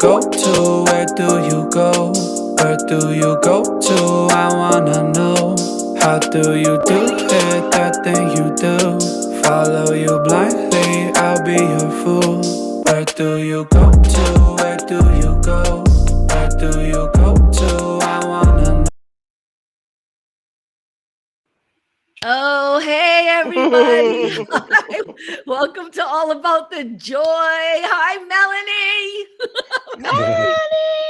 go to? Where do you go? Where do you go to? I wanna know. How do you do it, that thing you do? Follow you blindly, I'll be your fool. Where do you go to? Where do you go? Where do you go to? I wanna know. Oh, hey, everybody. Welcome to All About the Joy. Hi, Melanie.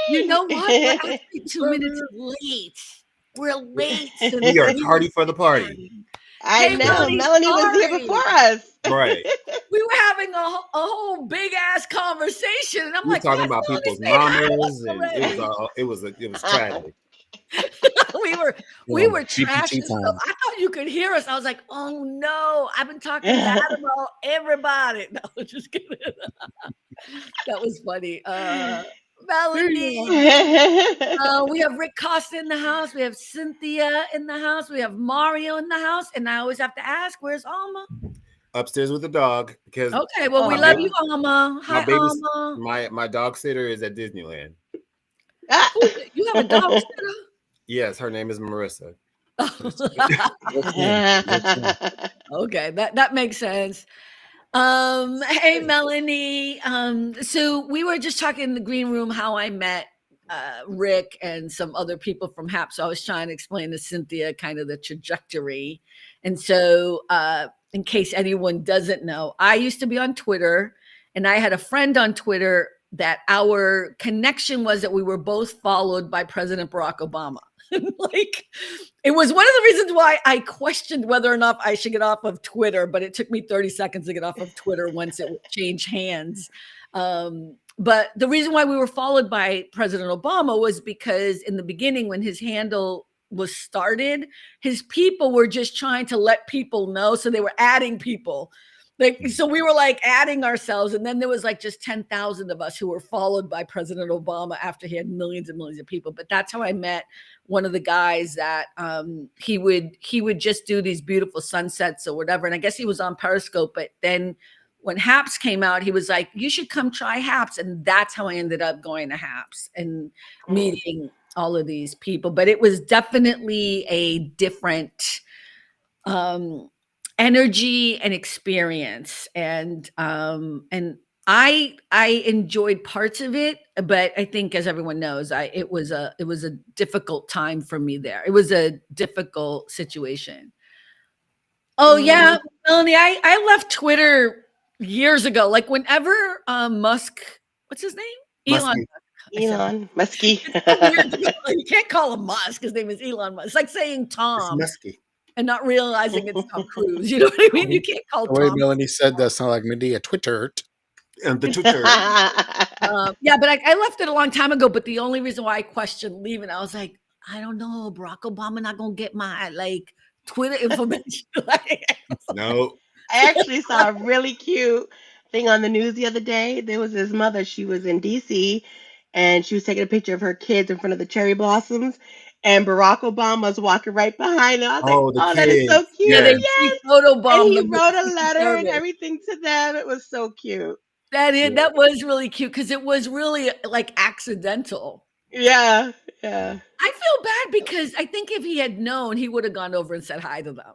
You know what? We're actually 2 minutes late. We're late. We are tardy for the party. I Hey, know. Melanie, Was here before us. Right. We were having a whole big ass conversation, and I'm We were like, talking "What? about Melanie people's said hi mamas, and already." it was tragic. we were trashing stuff. I thought you could hear us. I was like, oh no, I've been talking bad about everybody. No, just kidding. That was funny. Melanie. We have Rick Costa in the house. We have Cynthia in the house. We have Maurio in the house. And I always have to ask, where's Alma? Upstairs with the dog, because okay, well, we love you, Alma. Hi, Alma. My dog sitter is at Disneyland. You have a dog sitter? Yes, her name is Marissa. Okay, that makes sense. Hey, Melanie. So we were just talking in the green room how I met Rick and some other people from HAP. So I was trying to explain to Cynthia kind of the trajectory. And so in case anyone doesn't know, I used to be on Twitter, and I had a friend on Twitter that our connection was that we were both followed by President Barack Obama. Like, it was one of the reasons why I questioned whether or not I should get off of Twitter, but it took me 30 seconds to get off of Twitter once it changed hands. But the reason why we were followed by President Obama was because in the beginning, when his handle was started, his people were just trying to let people know. So they were adding people. So we were like adding ourselves, and then there was like just 10,000 of us who were followed by President Obama after he had millions and millions of people. But that's how I met one of the guys that he would just do these beautiful sunsets or whatever. And I guess he was on Periscope, but then when HAPS came out, he was like, you should come try HAPS. And that's how I ended up going to HAPS and meeting all of these people. But it was definitely a different energy and experience, and I enjoyed parts of it, but I think, as everyone knows, it was a difficult time for me there. It was a difficult situation. Oh yeah, Melanie, I left Twitter years ago. Like whenever Musk, what's his name? Elon Muskie. You can't call him Musk. His name is Elon Musk. It's like saying Tom. It's Muskie. And not realizing it's Tom Cruise. You know what I mean? You can't call the way Tom. Melanie said that sounded like Medea Twitter. And the Twitter. Yeah, but I left it a long time ago. But the only reason why I questioned leaving, I was like, I don't know, Barack Obama not gonna get my like Twitter information. No. I actually saw a really cute thing on the news the other day. There was this mother. She was in DC, and she was taking a picture of her kids in front of the cherry blossoms. And Barack Obama's walking right behind her. I was like, that is so cute. Yeah, yes. photobombed And he them with wrote a the letter and service. everything to them. It was so cute. That was really cute because it was really like accidental. Yeah. I feel bad because I think if he had known, he would have gone over and said hi to them.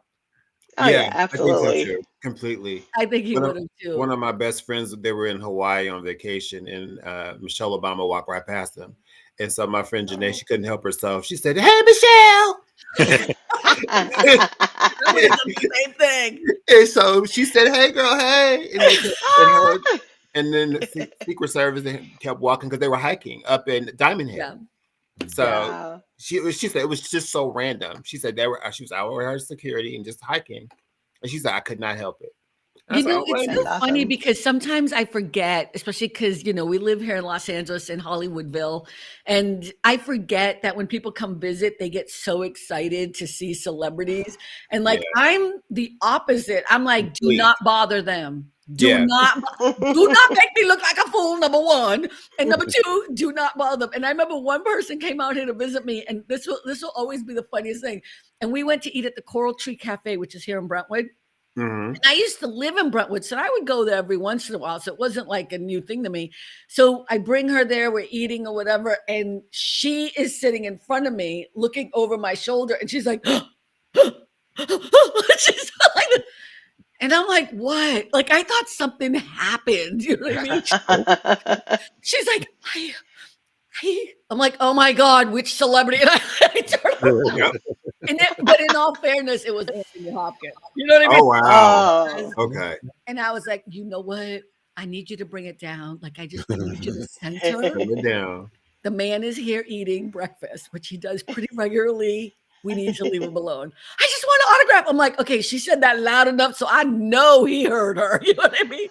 Oh, yeah, absolutely. I think so too. Completely. I think he would have too. One of my best friends, they were in Hawaii on vacation, and Michelle Obama walked right past them. And so my friend Janae, she couldn't help herself. She said, "Hey, Michelle." Same thing. And so she said, "Hey, girl, hey." And then the Secret Service kept walking because they were hiking up in Diamond Head. Yeah. So she said it was just so random. She said she was out with her security and just hiking. And she said, I could not help it. You know, it's so funny because sometimes I forget, especially because, you know, we live here in Los Angeles in Hollywoodville, and I forget that when people come visit, they get so excited to see celebrities. And like, I'm the opposite. I'm like, do not bother them. Do not make me look like a fool, number one. And number two, do not bother them. And I remember one person came out here to visit me, and this will always be the funniest thing. And we went to eat at the Coral Tree Cafe, which is here in Brentwood. Mm-hmm. And I used to live in Brentwood, so I would go there every once in a while. So it wasn't like a new thing to me. So I bring her there, we're eating or whatever, and she is sitting in front of me, looking over my shoulder, and she's like, she's like, and I'm like, what? Like I thought something happened. You know what I mean? She's like, I'm like, oh my God, which celebrity? And I turn around. Yep. But in all fairness, it was Anthony Hopkins. You know what I mean? Oh wow. Oh. Okay. And I was like, you know what? I need you to bring it down. Like, I need you to center. Bring it down. The man is here eating breakfast, which he does pretty regularly. We need to leave him alone. I just want an autograph. I'm like, okay, she said that loud enough, so I know he heard her. You know what I mean?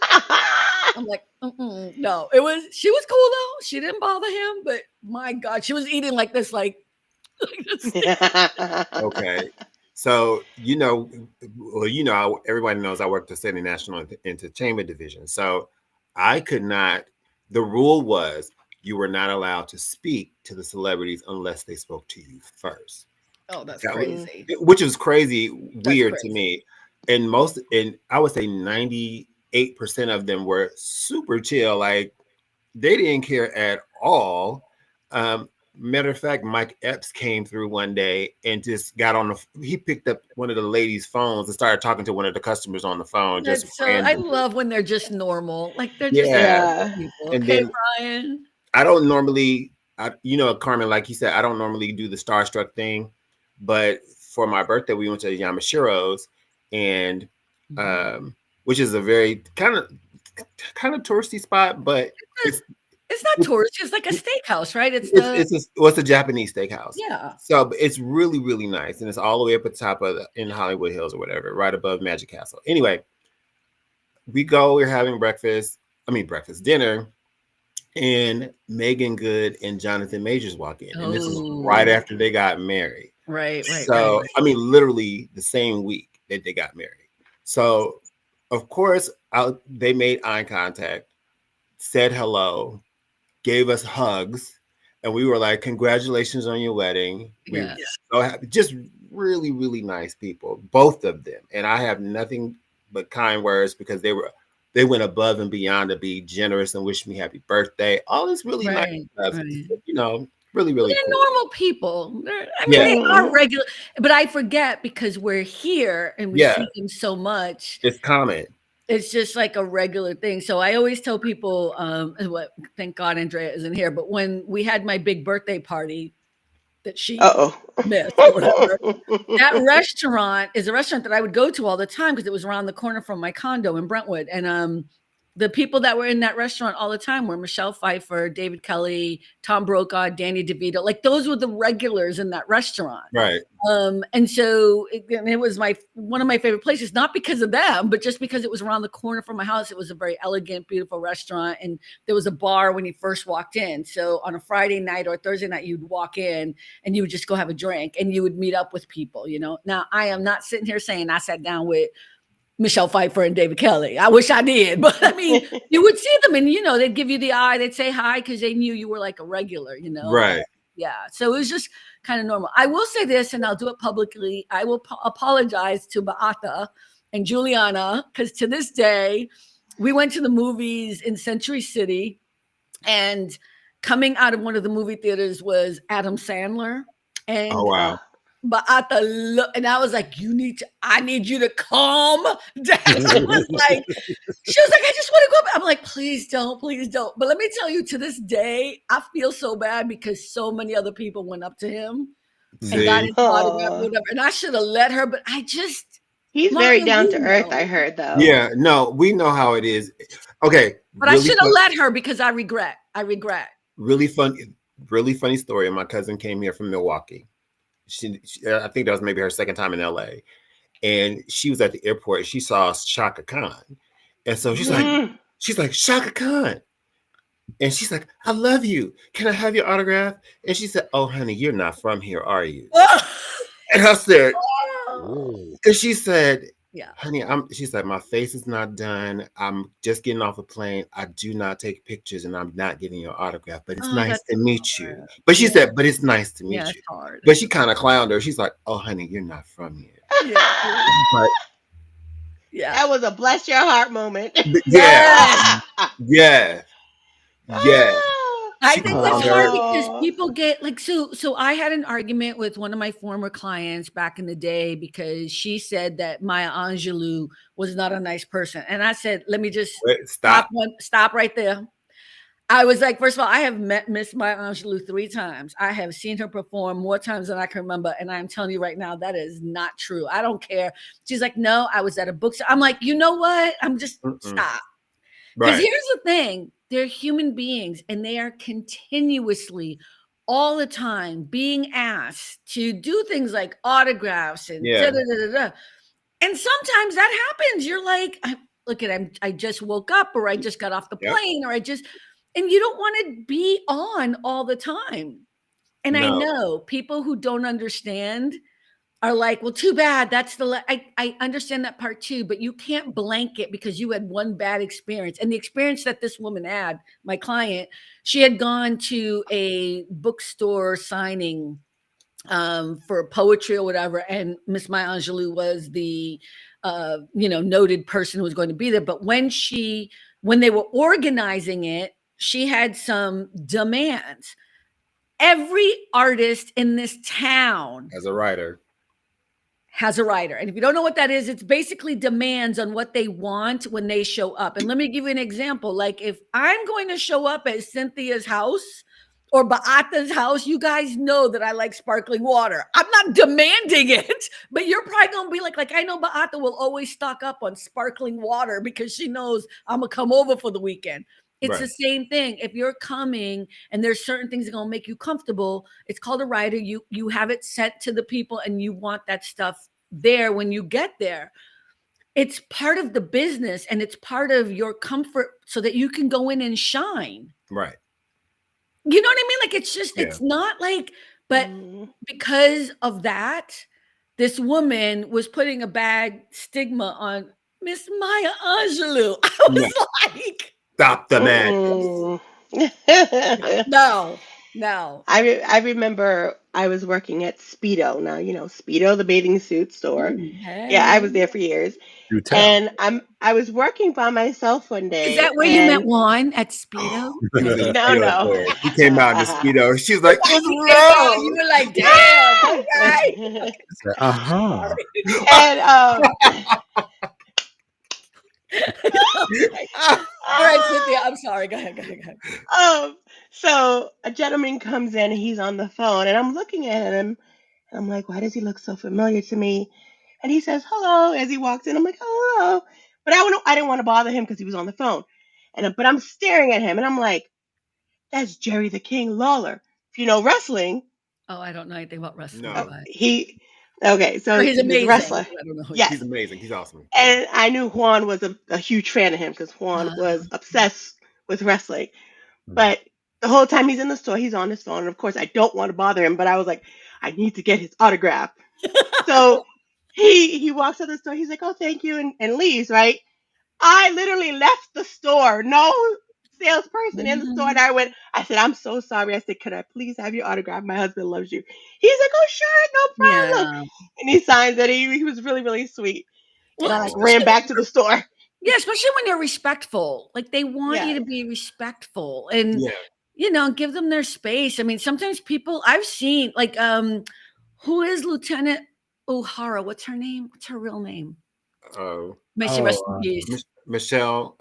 I'm like, no. She was cool though. She didn't bother him, but my God, she was eating like this, like this. Okay. So, everybody knows I worked the City National Entertainment Division. So I could not, the rule was you were not allowed to speak to the celebrities unless they spoke to you first. Oh, that's crazy. Which was crazy, weird to me. And I would say 98% of them were super chill. Like they didn't care at all. Matter of fact, Mike Epps came through one day and just got on he picked up one of the ladies' phones and started talking to one of the customers on the phone. I love when they're just normal. Like they're just people. And okay, then, Brian. I don't normally, Carmen, like you said, I don't normally do the starstruck thing. But for my birthday, we went to Yamashiro's, and which is a very kind of touristy spot, but it's not touristy. It's like a steakhouse, right? It's a Japanese steakhouse. Yeah. So it's really, really nice, and it's all the way up at the top of in Hollywood Hills or whatever, right above Magic Castle. Anyway, we're having dinner. And Megan Good and Jonathan Majors walk in, and this is right after they got married. Right. So, I mean, literally the same week that they got married. So, of course, they made eye contact, said hello, gave us hugs, and we were like, "Congratulations on your wedding." We were so happy. Just really, really nice people, both of them. And I have nothing but kind words because they went above and beyond to be generous and wish me happy birthday. All this really nice stuff. Really, really they're cool. normal people. They are regular, but I forget because we're here and we see them so much. It's common. It's just like a regular thing. So I always tell people, thank God Andrea isn't here, but when we had my big birthday party that she missed or whatever, that restaurant is a restaurant that I would go to all the time because it was around the corner from my condo in Brentwood. And the people that were in that restaurant all the time were Michelle Pfeiffer, David Kelly, Tom Brokaw, Danny DeVito. Like those were the regulars in that restaurant. Right. And so it was one of my favorite places, not because of them, but just because it was around the corner from my house. It was a very elegant, beautiful restaurant. And there was a bar when you first walked in. So on a Friday night or Thursday night, you'd walk in and you would just go have a drink and you would meet up with people, Now, I am not sitting here saying I sat down with Michelle Pfeiffer and David Kelly. I wish I did, but I mean, you would see them and, they'd give you the eye. They'd say hi because they knew you were like a regular, Right. Yeah. So it was just kind of normal. I will say this, and I'll do it publicly. I will apologize to Beata and Juliana because to this day, we went to the movies in Century City, and coming out of one of the movie theaters was Adam Sandler. And oh, wow. Beata look, and I was like, I need you to calm down. She was like, I just want to go. I'm like, please don't. But let me tell you, to this day, I feel so bad because so many other people went up to him and got his autograph, whatever. And I should have let her, but he's very down to earth, I heard though. Yeah, no, we know how it is. Okay. But really I should have let her because I regret. Really funny story. My cousin came here from Milwaukee. She I think that was maybe her second time in LA, and she was at the airport. She saw Shaka Khan, and so she's like Shaka Khan, and she's like, I love you. Can I have your autograph? And she said, oh honey, you're not from here, are you? And I said, and she said, yeah, honey, she's like, my face is not done. I'm just getting off a plane. I do not take pictures and I'm not getting your autograph, but it's nice to meet you. But she said, but it's nice to meet you. Hard. But she kind of clowned her. She's like, oh, honey, you're not from here. Yeah. Yeah. That was a bless your heart moment. Yeah, Yes. yeah, yeah. I She think that's clowned hard her. because Oh. people get like so I had an argument with one of my former clients back in the day because she said that Maya Angelou was not a nice person. And I said, let me just Wait, stop. stop right there. I was like, first of all, I have met Miss Maya Angelou 3 times. I have seen her perform more times than I can remember. And I'm telling you right now, that is not true. I don't care. She's like, no, I was at a book. I'm like, you know what? I'm just stop. Because Right. here's the thing, they're human beings and they are continuously all the time being asked to do things like autographs and Yeah. da da da da da. And sometimes that happens. You're like, look at I just woke up or I just got off the Yep. plane or and you don't want to be on all the time. And I No. know people who don't understand are like, well, too bad. That's I understand that part too, but you can't blanket because you had one bad experience. And the experience that this woman had, my client, she had gone to a bookstore signing for poetry or whatever, and Miss Maya Angelou was the noted person who was going to be there. But when they were organizing it, she had some demands. Every artist in this town As a writer. has a writer. And if you don't know what that is, it's basically demands on what they want when they show up. And let me give you an example. Like if I'm going to show up at Cynthia's house or Baata's house, you guys know that I like sparkling water. I'm not demanding it, but you're probably going to be like I know Baata will always stock up on sparkling water because she knows I'm going to come over for the weekend. It's the same thing. If you're coming and there's certain things that are going to make you comfortable, it's called a rider. You have it sent to the people and you want that stuff there when you get there. It's part of the business and it's part of your comfort so that you can go in and shine. Right. You know what I mean? Like it's just, it's not like, but because of that, this woman was putting a bad stigma on Miss Maya Angelou. I was like, stop the man. No. I remember I was working at Speedo. Now, Speedo, the bathing suit store. Yeah, I was Hey. there for years. You tell. And I was working by myself one Is day that where you met and Juan at Speedo? He was in the no, Speedo no. store. He came out in the Speedo. She's like, He it's came out and you real. were like, damn, okay. Uh-huh. And All right, Cynthia, I'm sorry. Go ahead. so a gentleman comes in, he's on the phone, and I'm looking at him, and I'm like, why does he look so familiar to me? And he says hello as he walks in. I'm like, hello, but I didn't want to bother him because he was on the phone, but I'm staring at him, and I'm like, that's Jerry the King Lawler. If you know wrestling, Oh, I don't know anything about wrestling, No. but so he's he was a amazing. wrestler. I don't know. Yes, He's amazing. He's awesome. and I knew Juan was a huge fan of him because Juan Uh, was obsessed with wrestling. But the whole time he's in the store, he's on his phone. And of course, I don't want to bother him, but I was like, I need to get his autograph. So he walks out the store. He's like, oh, thank you, and leaves, right? I literally left the store. No salesperson in the store. And I said, I'm so sorry. I said, could I please have your autograph? My husband loves you. He's like, oh, sure, no problem. yeah. And he signs it. He was really, really sweet. And Well, I Oh. ran back to the store. especially when you're respectful. Like they want you Yeah. to be respectful and Yeah. give them their space. I mean, sometimes people I've seen who is Lieutenant O'Hara? What's her name? What's her real name? Oh. May she rest in peace. Michelle.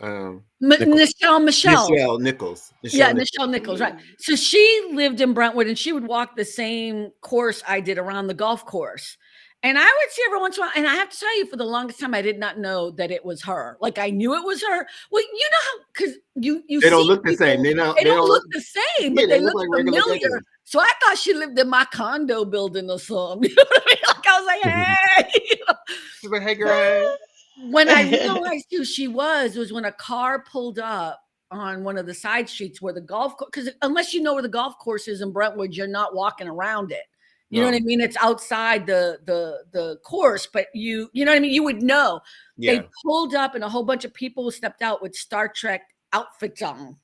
Michelle. Nichelle Nichols. Yeah, Nichols. Nichelle Nichols, right. So she lived in Brentwood and she would walk the same course I did around the golf course. And I would see every once in a while, and I have to tell you, for the longest time, I did not know that it was her. Like I knew it was her. Well, you know how because you They don't see look the people, same. They they don't don't look look. the same, Yeah, but they they look look like familiar. regular. So I thought she lived in my condo building or something. You know what I mean? Like I was like, hey. She's like, hey, girl. When I realized who she was when a car pulled up on one of the side streets where the golf course, because unless you know where the golf course is in Brentwood, you're not walking around it. You know what I mean? It's outside the course, but you know what I mean? You would know. Yeah. They pulled up and a whole bunch of people stepped out with Star Trek outfits on.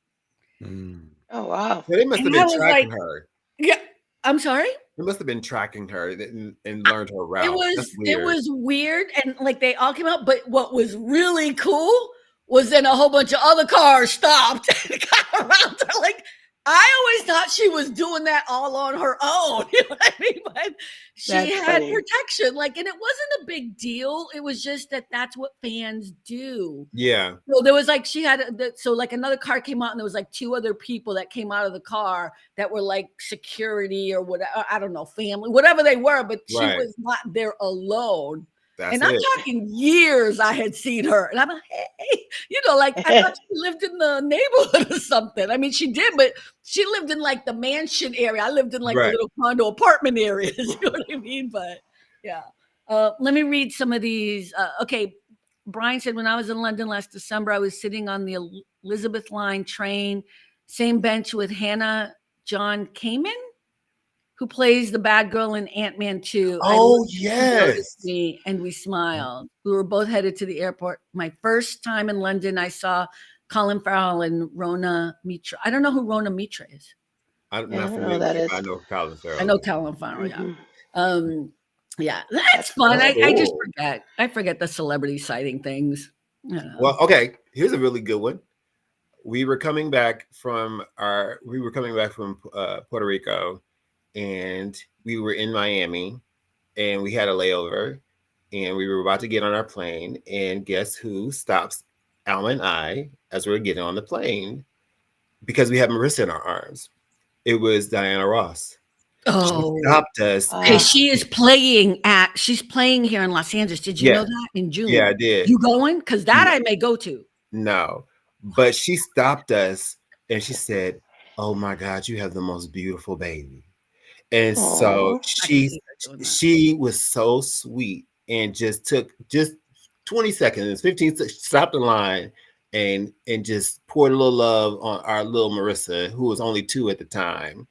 Oh wow. So they must have And I been was tracking like, her. yeah, I'm sorry? It must have been tracking her and learned her route. That's It weird. was weird, and like they all came out. But what was really cool was then a whole bunch of other cars stopped and got around her. Like I always thought she was doing that all on her own. You know what I mean? But she That's had funny. protection. Like, and it wasn't a big deal. It was just that's what fans do. Yeah. So there was like she had so like another car came out and there was like two other people that came out of the car that were like security or whatever, I don't know, family, whatever they were, but she Right. was not there alone. That's And I'm it. talking years I had seen her. And I'm like, hey, you know, like I thought she lived in the neighborhood or something. I mean, she did, but she lived in like the mansion area. I lived in like the Right. little condo apartment areas. You know what I mean? But yeah. Let me read some of these. Okay. Brian said, when I was in London last December, I was sitting on the Elizabeth Line train, same bench with Hannah John Kamen, who plays the bad girl in Ant-Man 2. Oh, She yes. noticed me and we smiled. We were both headed to the airport. My first time in London, I saw Colin Farrell and Rona Mitra. I don't know who Rona Mitra is. I'm Yeah, I not don't know familiar who that with it, is. but I know Colin Farrell. I know Colin Farrell, Mhm. yeah. That's fun. That's I just cool. forget. I forget the celebrity sighting things. You know. Well, okay. Here's a really good one. We were coming back from Puerto Rico, and we were in Miami, and we had a layover, and we were about to get on our plane, and guess who stops Alma and I as we were getting on the plane? Because we had Marissa in our arms. It was Diana Ross. She stopped us. Okay, she's playing here in Los Angeles. Did you know that in June? Yeah, I did. You going? Because that I may go to. No, but she stopped us and she said, "Oh my God, you have the most beautiful baby." And so she was so sweet and just took 20 seconds, 15 stopped the line and just poured a little love on our little Marissa, who was only 2 at the time.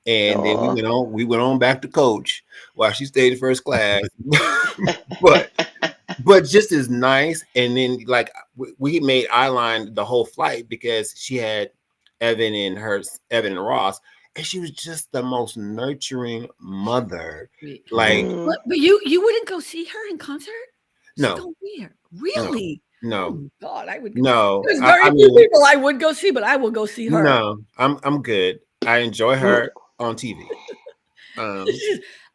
And then we went on back to coach while she stayed in first class. but just as nice. And then like we made eyeline the whole flight because she had Evan and Ross, and she was just the most nurturing mother. Like, but you wouldn't go see her in concert? She's no, gonna be here. Really? No. Oh God, I would. No, There's very few people I would go see, but I will go see her. No, I'm good. I enjoy her on TV.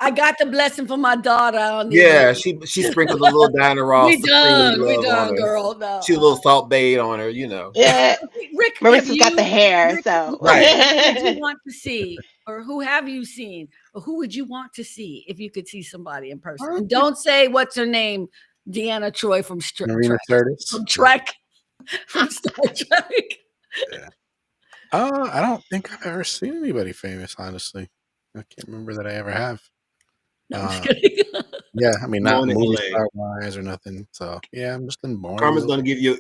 I got the blessing from my daughter on the she sprinkled a little Diana Ross. We done, girl. No. She a little salt bae on her, you know. Yeah, Rick, Marissa's got the hair, Rick, so right. Who would you want to see, or who have you seen, or who would you want to see if you could see somebody in person? And don't say what's her name, Deanna Troi from Trek, from Star Trek. Yeah. I don't think I've ever seen anybody famous, honestly. I can't remember that I ever have. No, I'm just kidding. Yeah, I mean, not movie star wise or nothing. So yeah, I'm just in boring. Karma's gonna get you a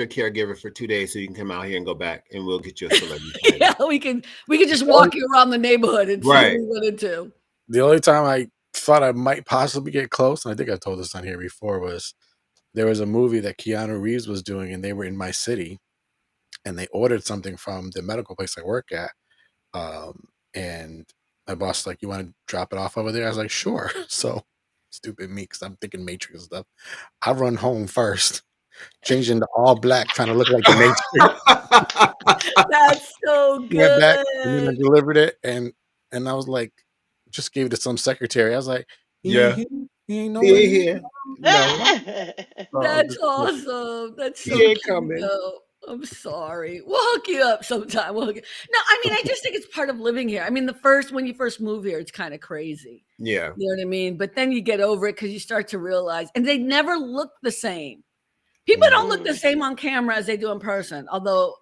caregiver for 2 days so you can come out here and go back, and we'll get you a celebrity. Yeah, we can just walk you around the neighborhood and see what we went into. The only time I thought I might possibly get close, and I think I told this on here before, was there was a movie that Keanu Reeves was doing, and they were in my city, and they ordered something from the medical place I work at, and my boss was like, "You want to drop it off over there?" I was like, "Sure." So stupid me, because I'm thinking Matrix and stuff. I run home first, changed into all black, trying to look like the Matrix. That's so good. Went back and then I delivered it, and I was like, just gave it to some secretary. I was like, he ain't nowhere here. No. That's awesome. That's so cute. Though. I'm sorry. We'll hook you up sometime. No, I mean, I just think it's part of living here. I mean, when you first move here, it's kind of crazy. Yeah. You know what I mean? But then you get over it because you start to realize, and they never look the same. People don't look the same on camera as they do in person. Although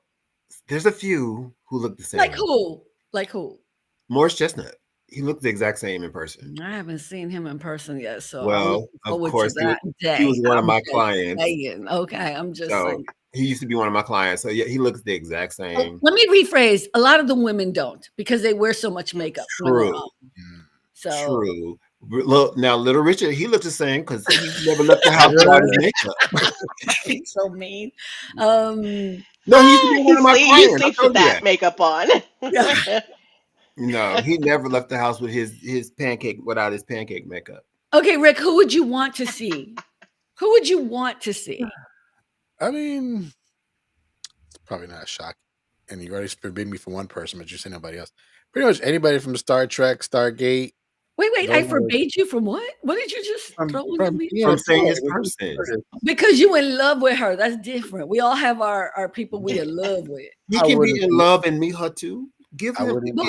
there's a few who look the same. Like who? Morris Chestnut. He looked the exact same in person. I haven't seen him in person yet, so well, of course, he was one of my clients. Okay, I'm just saying. He used to be one of my clients, so yeah, he looks the exact same. Let me rephrase: a lot of the women don't because they wear so much makeup. True. True. Look, now Little Richard, he looked the same because he never left the house without his makeup. He's so mean. No, he used to be one of my clients. He sleeps with that makeup on. No, he never left the house with his pancake without his pancake makeup. Okay, Rick, who would you want to see? Who would you want to see? I mean, it's probably not a shock. And you already forbid me for one person, but you say nobody else. Pretty much anybody from Star Trek, Stargate. Wait, I Those are forbade you from what? What did you just throw into me? From saying his person. Because you in love with her. That's different. We all have our people we in love with. He can be in love and meet her too. Give him. But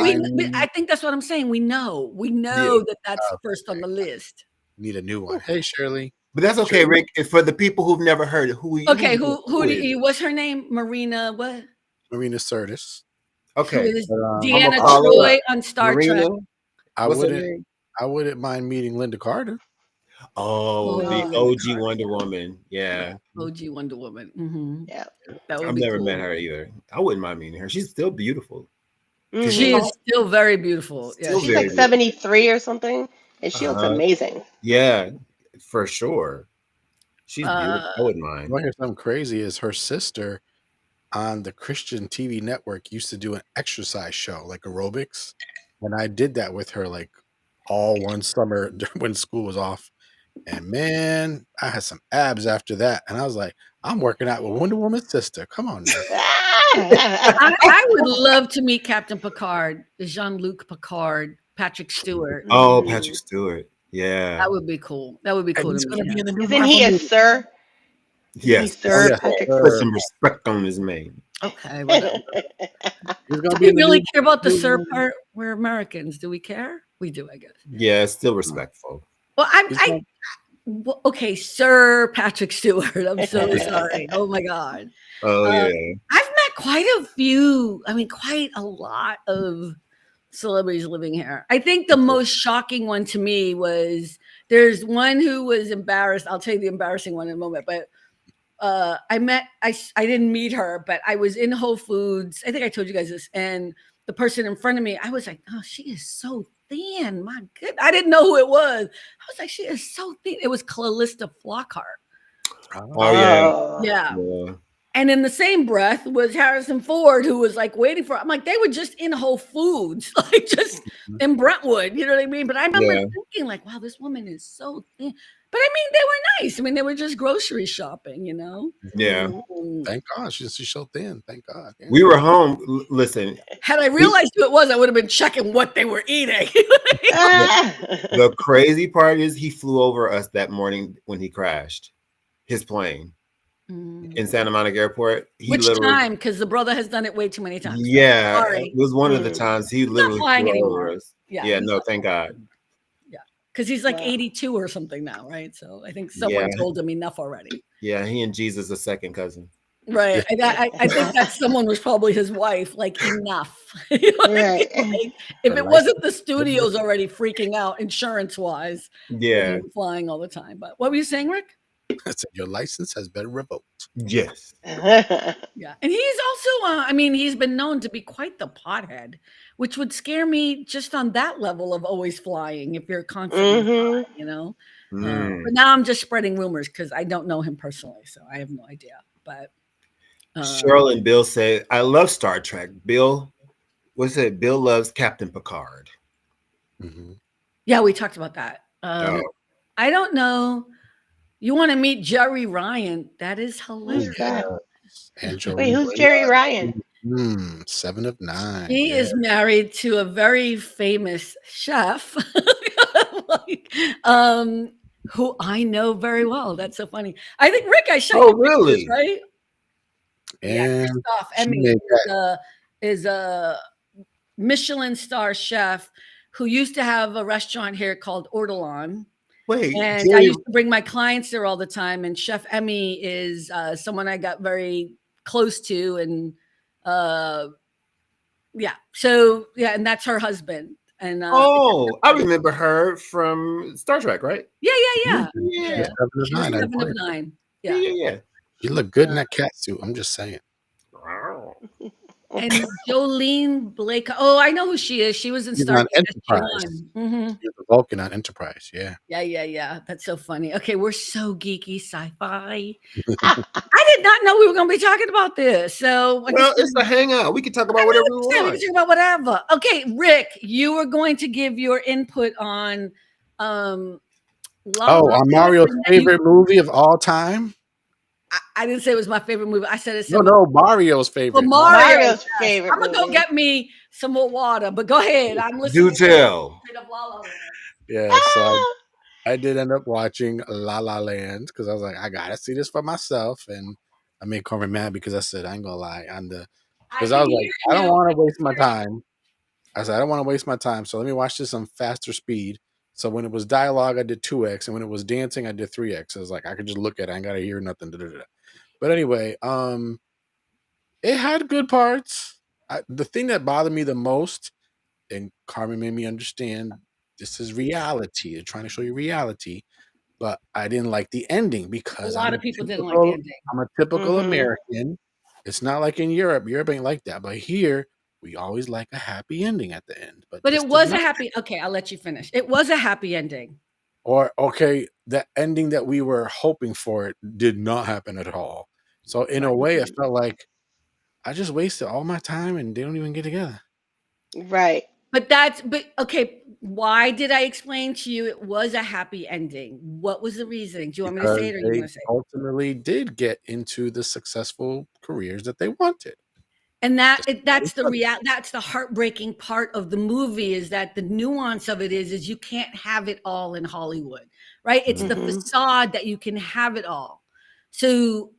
I think that's what I'm saying. We know that that's first on the list. Need a new one. Hey, Shirley. But that's okay, Shirley. Rick. And for the people who've never heard it, who do you, what's her name? Marina what? Marina Sirtis. Okay. Who is Deanna Troi on Star Trek. I wouldn't mind meeting Linda Carter. Oh, the OG Wonder Woman. Yeah. OG Wonder Woman. Mm-hmm. Yeah. I've never met her either. I wouldn't mind meeting her. She's still beautiful. Mm-hmm. She is still very beautiful. Yeah. She's like 73 or something, and she looks amazing. Yeah, for sure. She's beautiful. I wouldn't mind. What I hear something crazy is her sister on the Christian TV network used to do an exercise show, like aerobics. And I did that with her like all one summer when school was off. And man, I had some abs after that. And I was like, I'm working out with Wonder Woman's sister. Come on now. I would love to meet Captain Picard, Jean-Luc Picard, Patrick Stewart. Oh, Patrick Stewart. Yeah. That would be cool. That would be cool. Isn't he a sir? Yes. Sir Patrick Stewart. Put some respect on his name. Okay. Do we really care about the sir part? We're Americans. Do we care? We do, I guess. Yeah, it's still respectful. Well, okay, Sir Patrick Stewart. I'm so sorry. Oh my God. Oh yeah. I've met quite a lot of celebrities living here. I think the most shocking one to me was there's one who was embarrassed. I'll tell you the embarrassing one in a moment, but I didn't meet her, but I was in Whole Foods. I think I told you guys this, and the person in front of me, I was like, oh, she is so thin. My goodness. I didn't know who it was. I was like, she is so thin. It was Calista Flockhart. Oh, yeah. And in the same breath was Harrison Ford, who was like waiting for. I'm like, they were just in Whole Foods, like just in Brentwood. You know what I mean? But I remember thinking, like, wow, this woman is so thin. But I mean, they were nice. I mean, they were just grocery shopping, you know? Yeah. Thank God. She's so thin. Thank God. Yeah. We were home. Listen. Had I realized who it was, I would have been checking what they were eating. The crazy part is he flew over us that morning when he crashed his plane in Santa Monica Airport. Which time? Because the brother has done it way too many times. Yeah. Sorry. It was one of the times he literally flying flew over us. Yeah, no, thank God. Because he's like 82 or something now, right? So I think someone told him enough already. Yeah, he and Jesus are second cousin. Right. I think that someone was probably his wife, like enough. You know right. I mean? Like, if it wasn't the studios already freaking out insurance-wise, flying all the time. But what were you saying, Rick? I said your license has been revoked. Yes. Yeah. And he's also, he's been known to be quite the pothead, which would scare me just on that level of always flying if you're constantly flying, you know? But now I'm just spreading rumors because I don't know him personally, so I have no idea. But Cheryl and Bill said, I love Star Trek. Bill, what's it? Bill loves Captain Picard. Mm-hmm. Yeah, we talked about that. I don't know. You want to meet Jerry Ryan? That is hilarious. Wait, who's Jerry Ryan? 7 of 9. He is married to a very famous chef, who I know very well. That's so funny. I think Rick, I showed you really? Pictures, right? And Christoph Emmy is a Michelin star chef who used to have a restaurant here called Ortolan. Wait, and I used to bring my clients there all the time. And Chef Emmy is someone I got very close to, and and that's her husband. And I remember her from Star Trek, right? Yeah. 7 of 9. Yeah. You look good in that cat suit. I'm just saying. Wow. And Jolene Blake. Oh, I know who she is. She was in She's on Stargate Enterprise. SG-1. Mhm. She was a Vulcan on Enterprise, yeah. Yeah. That's so funny. Okay, we're so geeky sci-fi. I did not know we were gonna be talking about this. So I guess Well, it's a hangout. We can talk about I know whatever what we you're saying. We want. can talk about whatever. Okay, Rick, you were going to give your input on La La Oh, on Land, Mario's and then favorite movie of all time? I didn't say it was my favorite movie. I said it's No, in my no, Mario's for favorite. Mario. Mario's Yes, favorite I'm gonna go movie. get me some more water. But go ahead. I'm Do listening. tell. Straight up La La Land. Yeah, so Ah! I did end up watching La La Land because I was like, I gotta see this for myself, and I made Corbin mad because I said I ain't gonna lie I because I can was like, hear I don't you. want to waste my time. I said I don't want to waste my time, so let me watch this on faster speed. So when it was dialogue, I did 2x, and when it was dancing, I did 3x. I was like, I could just look at it, I ain't gotta hear nothing. Da, da, da. But anyway, it had good parts. The thing that bothered me the most, and Carmen made me understand, this is reality. They're trying to show you reality. But I didn't like the ending A because lot of people didn't like the ending. I'm a typical Mhm. American. It's not like in Europe. Europe ain't like that. But here, we always like a happy ending at the end. But But this it did was a not. happy. Okay, I'll let you finish. It was a happy ending. Or okay, the ending that we were hoping for it did not happen at all. So in a Right. way, it felt like I just wasted all my time and they don't even get together. Right. But okay, why did I explain to you it was a happy ending? What was the reasoning? Do you want me to Because say it or you they want to say it? ultimately did get into the successful careers that they wanted. And Just like that's each the other. that's the heartbreaking part of the movie is that the nuance of it is you can't have it all in Hollywood, right? It's Mhm. the Mhm. facade that you can have it all. So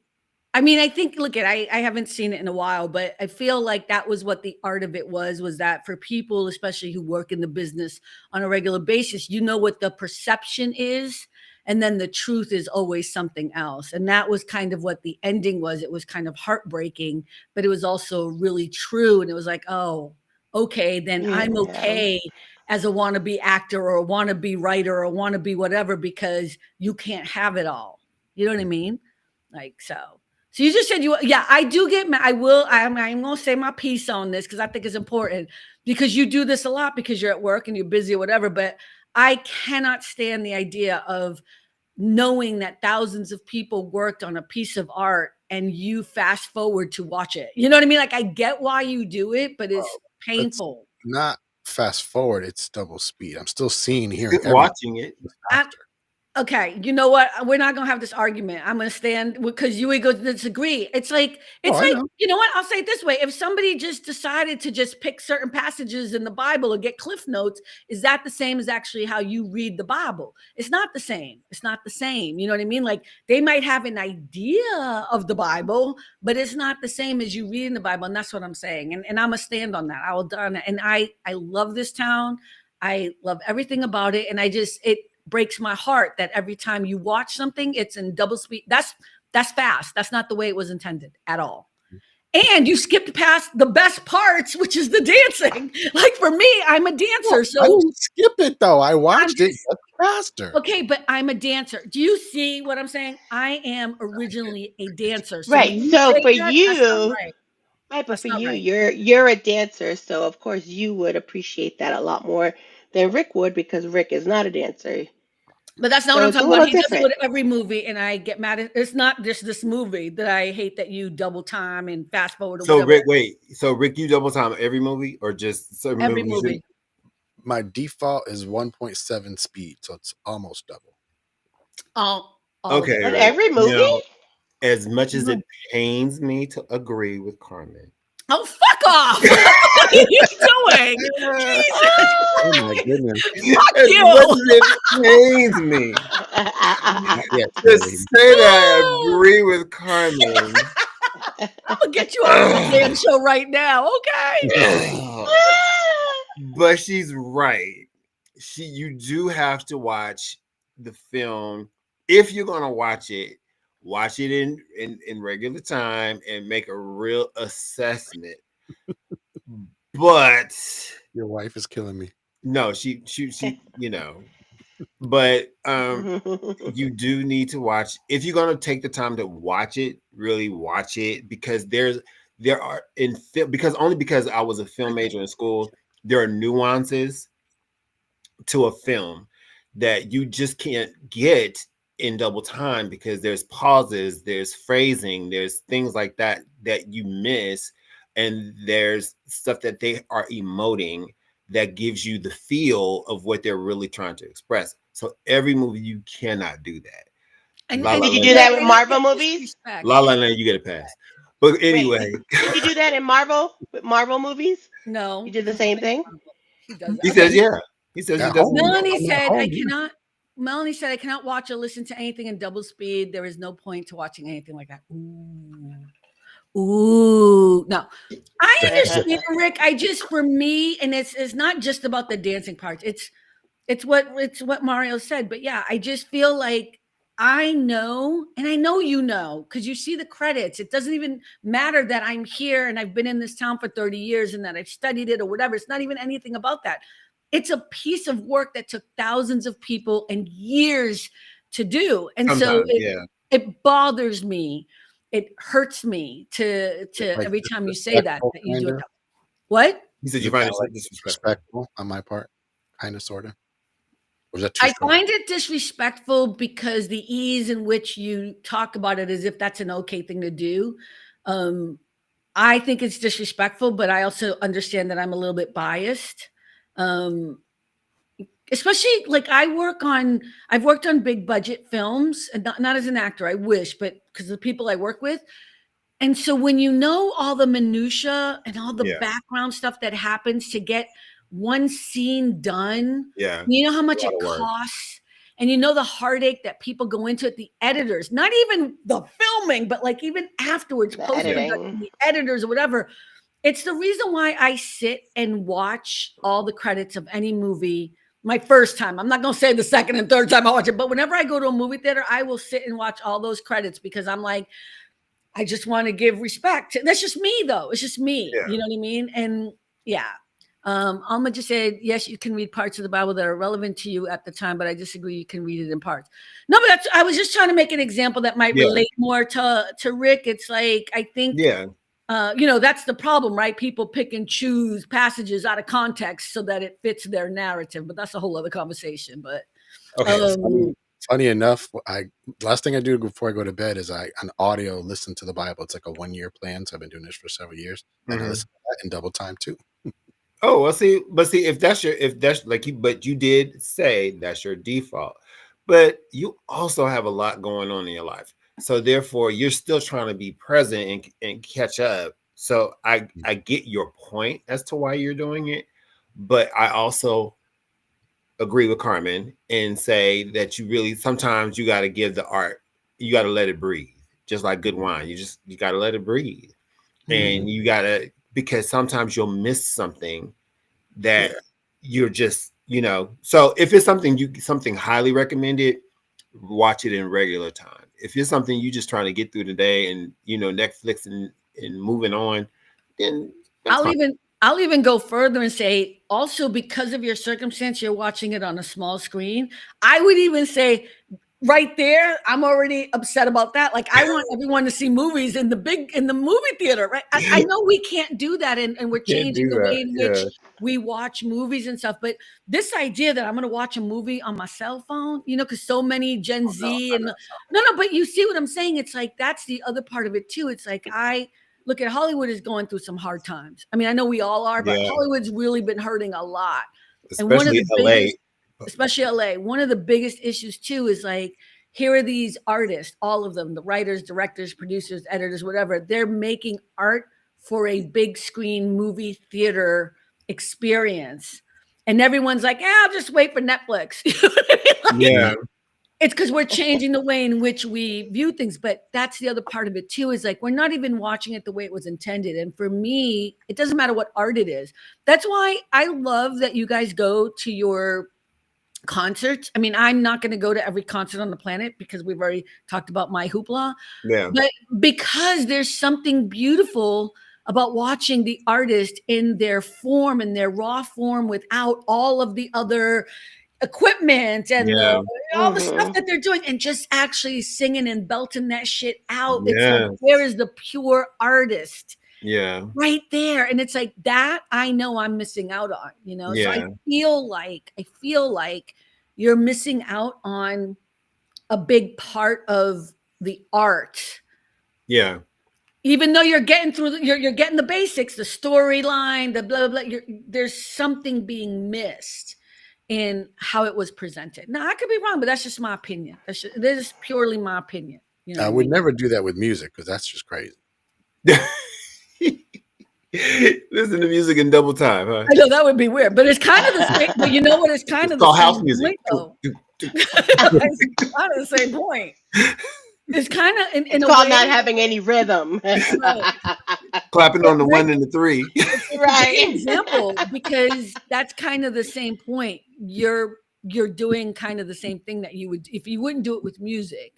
I mean, I think look at I haven't seen it in a while, but I feel like that was what the art of it was that for people, especially who work in the business on a regular basis, you know what the perception is, and then the truth is always something else. And that was kind of what the ending was. It was kind of heartbreaking, but it was also really true. And it was like, oh, okay, then I'm Yeah. okay as a wannabe actor or a wannabe writer or a wannabe whatever because you can't have it all. You know what I mean? Like so. So you just said you, yeah, I do get mad. I'm going to say my piece on this because I think it's important because you do this a lot because you're at work and you're busy or whatever. But I cannot stand the idea of knowing that thousands of people worked on a piece of art and you fast forward to watch it. You know what I mean? Like I get why you do it, but it's Well, it's painful. not fast forward, it's double speed. I'm still seeing, hearing Just everything watching it. just I, faster. Okay, you know what? We're not gonna have this argument. I'm gonna stand because you would go disagree. Oh, I know. you know what? I'll say it this way: if somebody just decided to just pick certain passages in the Bible or get cliff notes, is that the same as actually how you read the Bible? It's not the same. It's not the same. You know what I mean? Like they might have an idea of the Bible, but it's not the same as you reading the Bible, and that's what I'm saying. And I'm gonna stand on that. I will done it. And I love this town. I love everything about it, and I just it breaks my heart that every time you watch something, it's in double speed. That's fast. That's not the way it was intended at all. And you skipped past the best parts, which is the dancing. Like for me, I'm a No, dancer, I so didn't skip it though. I I'm watched it just just faster. okay. But I'm a dancer. Do you see what I'm saying? I am originally a dancer. So when Right. you So say for that, that's not you, right. right, but That's for not you, right. you're a dancer, so of course you would appreciate that a lot more than Rick would because Rick is not a dancer. But that's not what So I'm it's a talking about. little He does it different. with every movie, and I get mad at it's not just this movie that I hate that you double time and fast forward or So whatever. Rick, wait. So Rick, you double time every movie or just certain Every movies? movie. My default is 1.7 speed, so it's almost double. All of Okay, it. On Rick. every movie? Now, as much as it Mhm. pains me to agree with Carmen, Oh, fuck off! What are you doing? Jesus Oh my Ah! goodness. fuck as much you! as it pains me Not yet, to young lady. say that I agree with Carmen, I'm gonna get you off this damn show right now, okay? but she's right. You do have to watch the film if you're gonna watch it. Watch it in regular time and make a real assessment. But Your wife is killing me. no, she but you do need to watch if you're gonna take the time to watch it, really watch it because there are because I was a film major in school, there are nuances to a film that you just can't get in double time because there's pauses, there's phrasing, there's things like that that you miss, and there's stuff that they are emoting that gives you the feel of what they're really trying to express. So every movie you cannot do that. And La La Did you Land, do that with and Marvel it's movies? disrespect. La La Land, you get a pass. But Wait, anyway, did you do that in Marvel movies? You No, did the because same thing? he does that. he Okay. says, yeah, he says he At doesn't. home, Melanie I'm at said, home. Yeah. Melanie said, I cannot watch or listen to anything in double speed. There is no point to watching anything like that. Ooh. Ooh. No. I understand, Rick. For me, and it's not just about the dancing parts. It's what Mario said. But yeah, I just feel like I know, and I know you know, because you see the credits. It doesn't even matter that I'm here and I've been in this town for 30 years and that I've studied it or whatever. It's not even anything about that. It's a piece of work that took thousands of people and years to do. And so Sometimes, yeah. it bothers me. It hurts me to Like every time you say that disrespectful, you do kind it. of. What? He said Is you it find kind it of like disrespectful. disrespectful on my part, kind of, sort of? Or is that too I strong? find it disrespectful because the ease in which you talk about it as if that's an okay thing to do. Um, I think it's disrespectful, but I also understand that I'm a little bit biased. Um, Especially like I've worked on big budget films, and not as an actor, I wish, but because the people I work with. And so when you know all the minutia and all the Yeah, background stuff that happens to get one scene done, yeah. you know how A much lot it of work. costs, and you know the heartache that people go into it, the editors, not even the filming, but like even afterwards, The post production, editing. the editors or whatever. It's the reason why I sit and watch all the credits of any movie my first time. I'm not going to say the second and third time I watch it, but whenever I go to a movie theater, I will sit and watch all those credits because I'm like, I just want to give respect. That's just me, though. It's just me. Yeah, You know what I mean? And yeah, Alma just said, yes, you can read parts of the Bible that are relevant to you at the time, but I disagree. You can read it in parts. No, but I was just trying to make an example that might yeah, relate more to Rick. It's like I think yeah. that's the problem, right? People pick and choose passages out of context so that it fits their narrative, but that's a whole other conversation. But Okay. Funny enough, last thing I do before I go to bed is I on audio listen to the Bible. It's like a 1 year plan, so I've been doing this for several years, and I Mhm. listen to that in double time too. Oh, well, see, if that's like but you did say that's your default, but you also have a lot going on in your life, so therefore you're still trying to be present and catch up. So I get your point as to why you're doing it, but I also agree with Carmen and say that you really sometimes you got to give the art, you got to let it breathe, just like good wine. You got to let it breathe, and you got to, because sometimes you'll miss something that Yeah. you're just, so if it's something highly recommended, watch it in regular time. If it's something you just trying to get through the day and Netflix and moving on, then that's fine. I'll even go further and say also because of your circumstance, you're watching it on a small screen. I would even say right there, I'm already upset about that. Like I want everyone to see movies in the movie theater, right? I know we can't do that, and we're Can't changing do the way that. in which Yeah. we watch movies and stuff. But this idea that I'm going to watch a movie on my cell phone, because so many Gen Oh, no, Z not and that. no, but you see what I'm saying? It's like that's the other part of it too. It's like I look at Hollywood is going through some hard times. I mean, I know we all are, but Yeah. Hollywood's really been hurting a lot. And one of Especially the LA. biggest, especially LA, one of the biggest issues too is like, here are these artists, all of them, the writers, directors, producers, editors, whatever. They're making art for a big screen movie theater experience. And everyone's like, I'll just wait for Netflix. Like, Yeah. it's because we're changing the way in which we view things, but that's the other part of it too, is like we're not even watching it the way it was intended. And for me, it doesn't matter what art it is. That's why I love that you guys go to your concerts. I mean, I'm not going to go to every concert on the planet because we've already talked about my hoopla, Yeah. but because there's something beautiful about watching the artist in their form, in their raw form, without all of the other equipment and Yeah. all the stuff Mm-hmm. that they're doing, and just actually singing and belting that shit out. It's like, Yeah. where is the pure artist? Yeah. right there. And it's like that I know I'm missing out on, you know? So Yeah. I feel like you're missing out on a big part of the art. Yeah. Even though you're getting through, you're getting the basics, the storyline, the blah blah blah. There's something being missed in how it was presented. Now I could be wrong, but that's just my opinion. This is purely my opinion. You know I what I would mean? never do that with music because that's just crazy. Listen to music in double time, huh? I know that would be weird, but it's kind of the same. But you know what? It's kind It's of the called house same music. point, though. It's kind of the same point. It's kind of in It's a called way. not having any rhythm. Right. Clapping But on the Rick, 1 and the 3. it's a Right. great example because that's kind of the same point. You're doing kind of the same thing that you would if you wouldn't do it with music.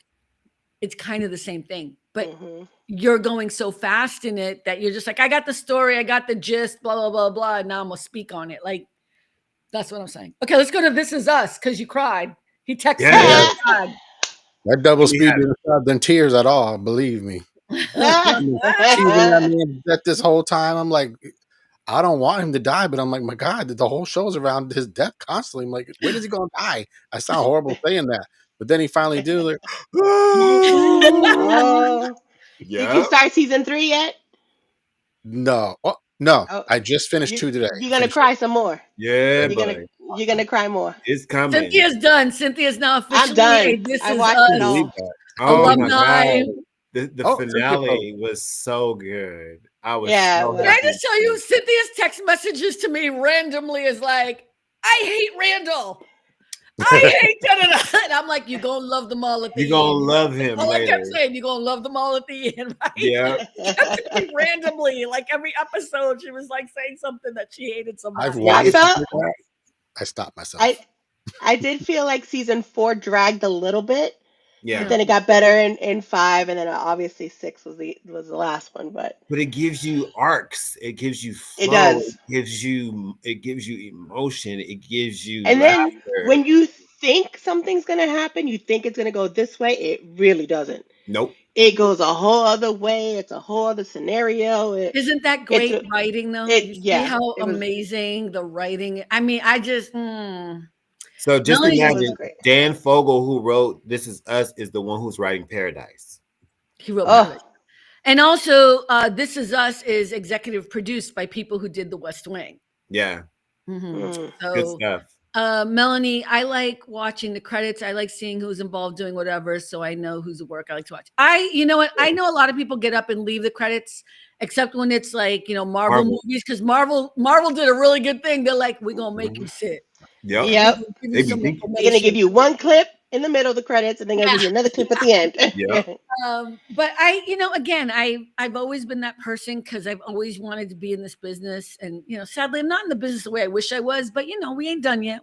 It's kind of the same thing, but you're going so fast in it that you're just like, I got the story, I got the gist, blah blah blah blah, and now I'm gonna speak on it. Like that's what I'm saying. Okay, let's go to This Is Us because you cried. He texted me. Yes. He cried. That double We speed have didn't stop them tears at all. Believe me. I mean, teasing at me this whole time. I'm like, I don't want him to die, but I'm like, my God, the whole show's around his death constantly. I'm like, when is he going to die? I sound horrible saying that, but then he finally did. Like, Oh, did you Yeah. start season 3 yet? no, no, Oh, I just finished 2 today. you're gonna cry some more. Yeah, You're gonna boy. you're gonna cry more. It's coming. Cynthia's done. Cynthia's now I'm officially a done. This I Is watched it Us all. that. Oh my alumni. God. The Oh, Cynthia finale was so good. I was Yeah, it so Can I was. happy. just tell you, Cynthia's text messages to me randomly is like, I hate Randall. I hate da-da-da. And I'm like, you're going to love them all at the You're going end. to love him All I kept later. saying, you're going to love them all at the end, right? Yeah. She kept it to me randomly. Like every episode, she was like saying something that she hated somebody. I've Yeah, wanted to do that. I stopped myself. I did feel like season 4 dragged a little bit, Yeah. but then it got better in 5, and then obviously 6 was the last one. But it gives you arcs. It gives you flow. it does. It gives you emotion. It gives you And then laughter. when you think something's gonna happen, you think it's gonna go this way, it really doesn't. Nope. It goes a whole other way. It's a whole other scenario. Isn't that great writing, though? You see how it was amazing the writing. I mean, I just. So just Melanie was imagine great. Dan Fogel, who wrote This Is Us, is the one who's writing Paradise. He wrote Paradise. And also, This Is Us is executive produced by people who did The West Wing. Yeah. So, good stuff. Melanie, I like watching the credits. I like seeing who's involved doing whatever, so I know who's at work. I like to watch. You know what? I know a lot of people get up and leave the credits, except when it's like, you know, Marvel movies, because Marvel did a really good thing. They're like, we're gonna make you sit. Yep. They're gonna give you one clip in the middle of the credits, and then gonna give you another clip at the end. But again, I've always been that person because I've always wanted to be in this business, and sadly, I'm not in the business the way I wish I was. But we ain't done yet.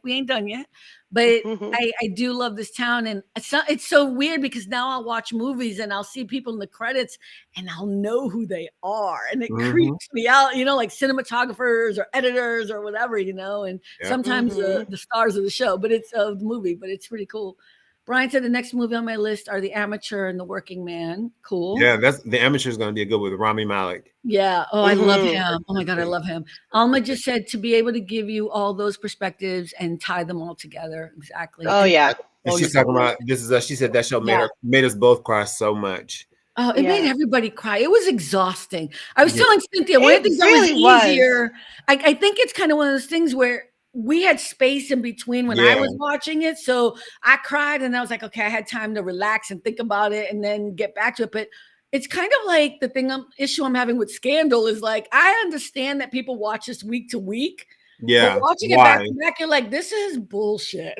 But I do love this town, and it's so weird because now I'll watch movies and I'll see people in the credits, and I'll know who they are, and it creeps me out. Like cinematographers or editors or whatever, and sometimes the stars of the show, but it's of the movie, but it's pretty cool. Brian said the next movie on my list are The Amateur and The Working Man. Cool. Yeah, that's The Amateur is going to be a good one with Rami Malek. Yeah. Oh, I love him. Oh my God, I love him. Alma just said to be able to give you all those perspectives and tie them all together. Exactly. Oh, yeah. And she's talking about This Is Us. She said that show made us both cry so much. Oh, it made everybody cry. It was exhausting. I was telling Cynthia, one of the things really that was easier, I think it's kind of one of those things where we had space in between when I was watching it. So I cried and I was like, okay, I had time to relax and think about it and then get back to it. But it's kind of like the issue I'm having with Scandal is like, I understand that people watch this week to week. Yeah. But watching it back to back, you're like, this is bullshit.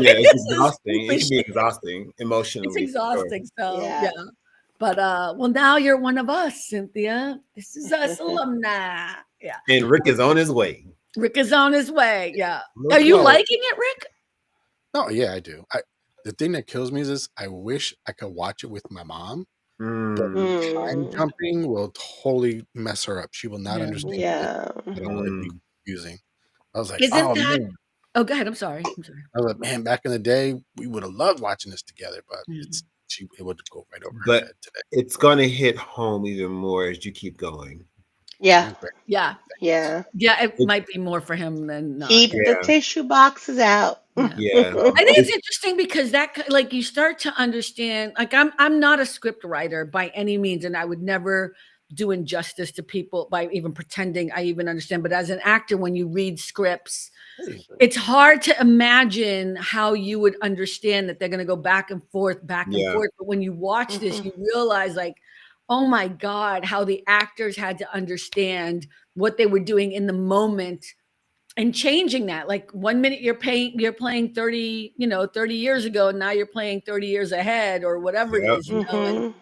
Yeah, it's exhausting. It can be exhausting emotionally. It's exhausting. So yeah. But well, now you're one of us, Cynthia. This is us alumni. Yeah. And Rick is on his way. Rick is on his way. Yeah. Are you liking it, Rick? No, yeah, I do. The thing that kills me is I wish I could watch it with my mom. But time jumping will totally mess her up. She will not understand it. It'll be confusing. I was like, man. Oh, go ahead. I'm sorry. I was like, man, back in the day, we would have loved watching this together, but it would go right over her head today. It's gonna hit home even more as you keep going. Yeah. Yeah. Yeah. Yeah, it might be more for him than not. Keep the tissue boxes out. Yeah. Yeah. I think it's interesting because like you start to understand, like I'm not a script writer by any means, and I would never do injustice to people by even pretending I even understand. But as an actor, when you read scripts, it's hard to imagine how you would understand that they're going to go back and forth, back and forth. But when you watch this, you realize like, oh my God, how the actors had to understand what they were doing in the moment and changing that. Like 1 minute you're playing 30, 30 years ago, and now you're playing 30 years ahead or whatever it is,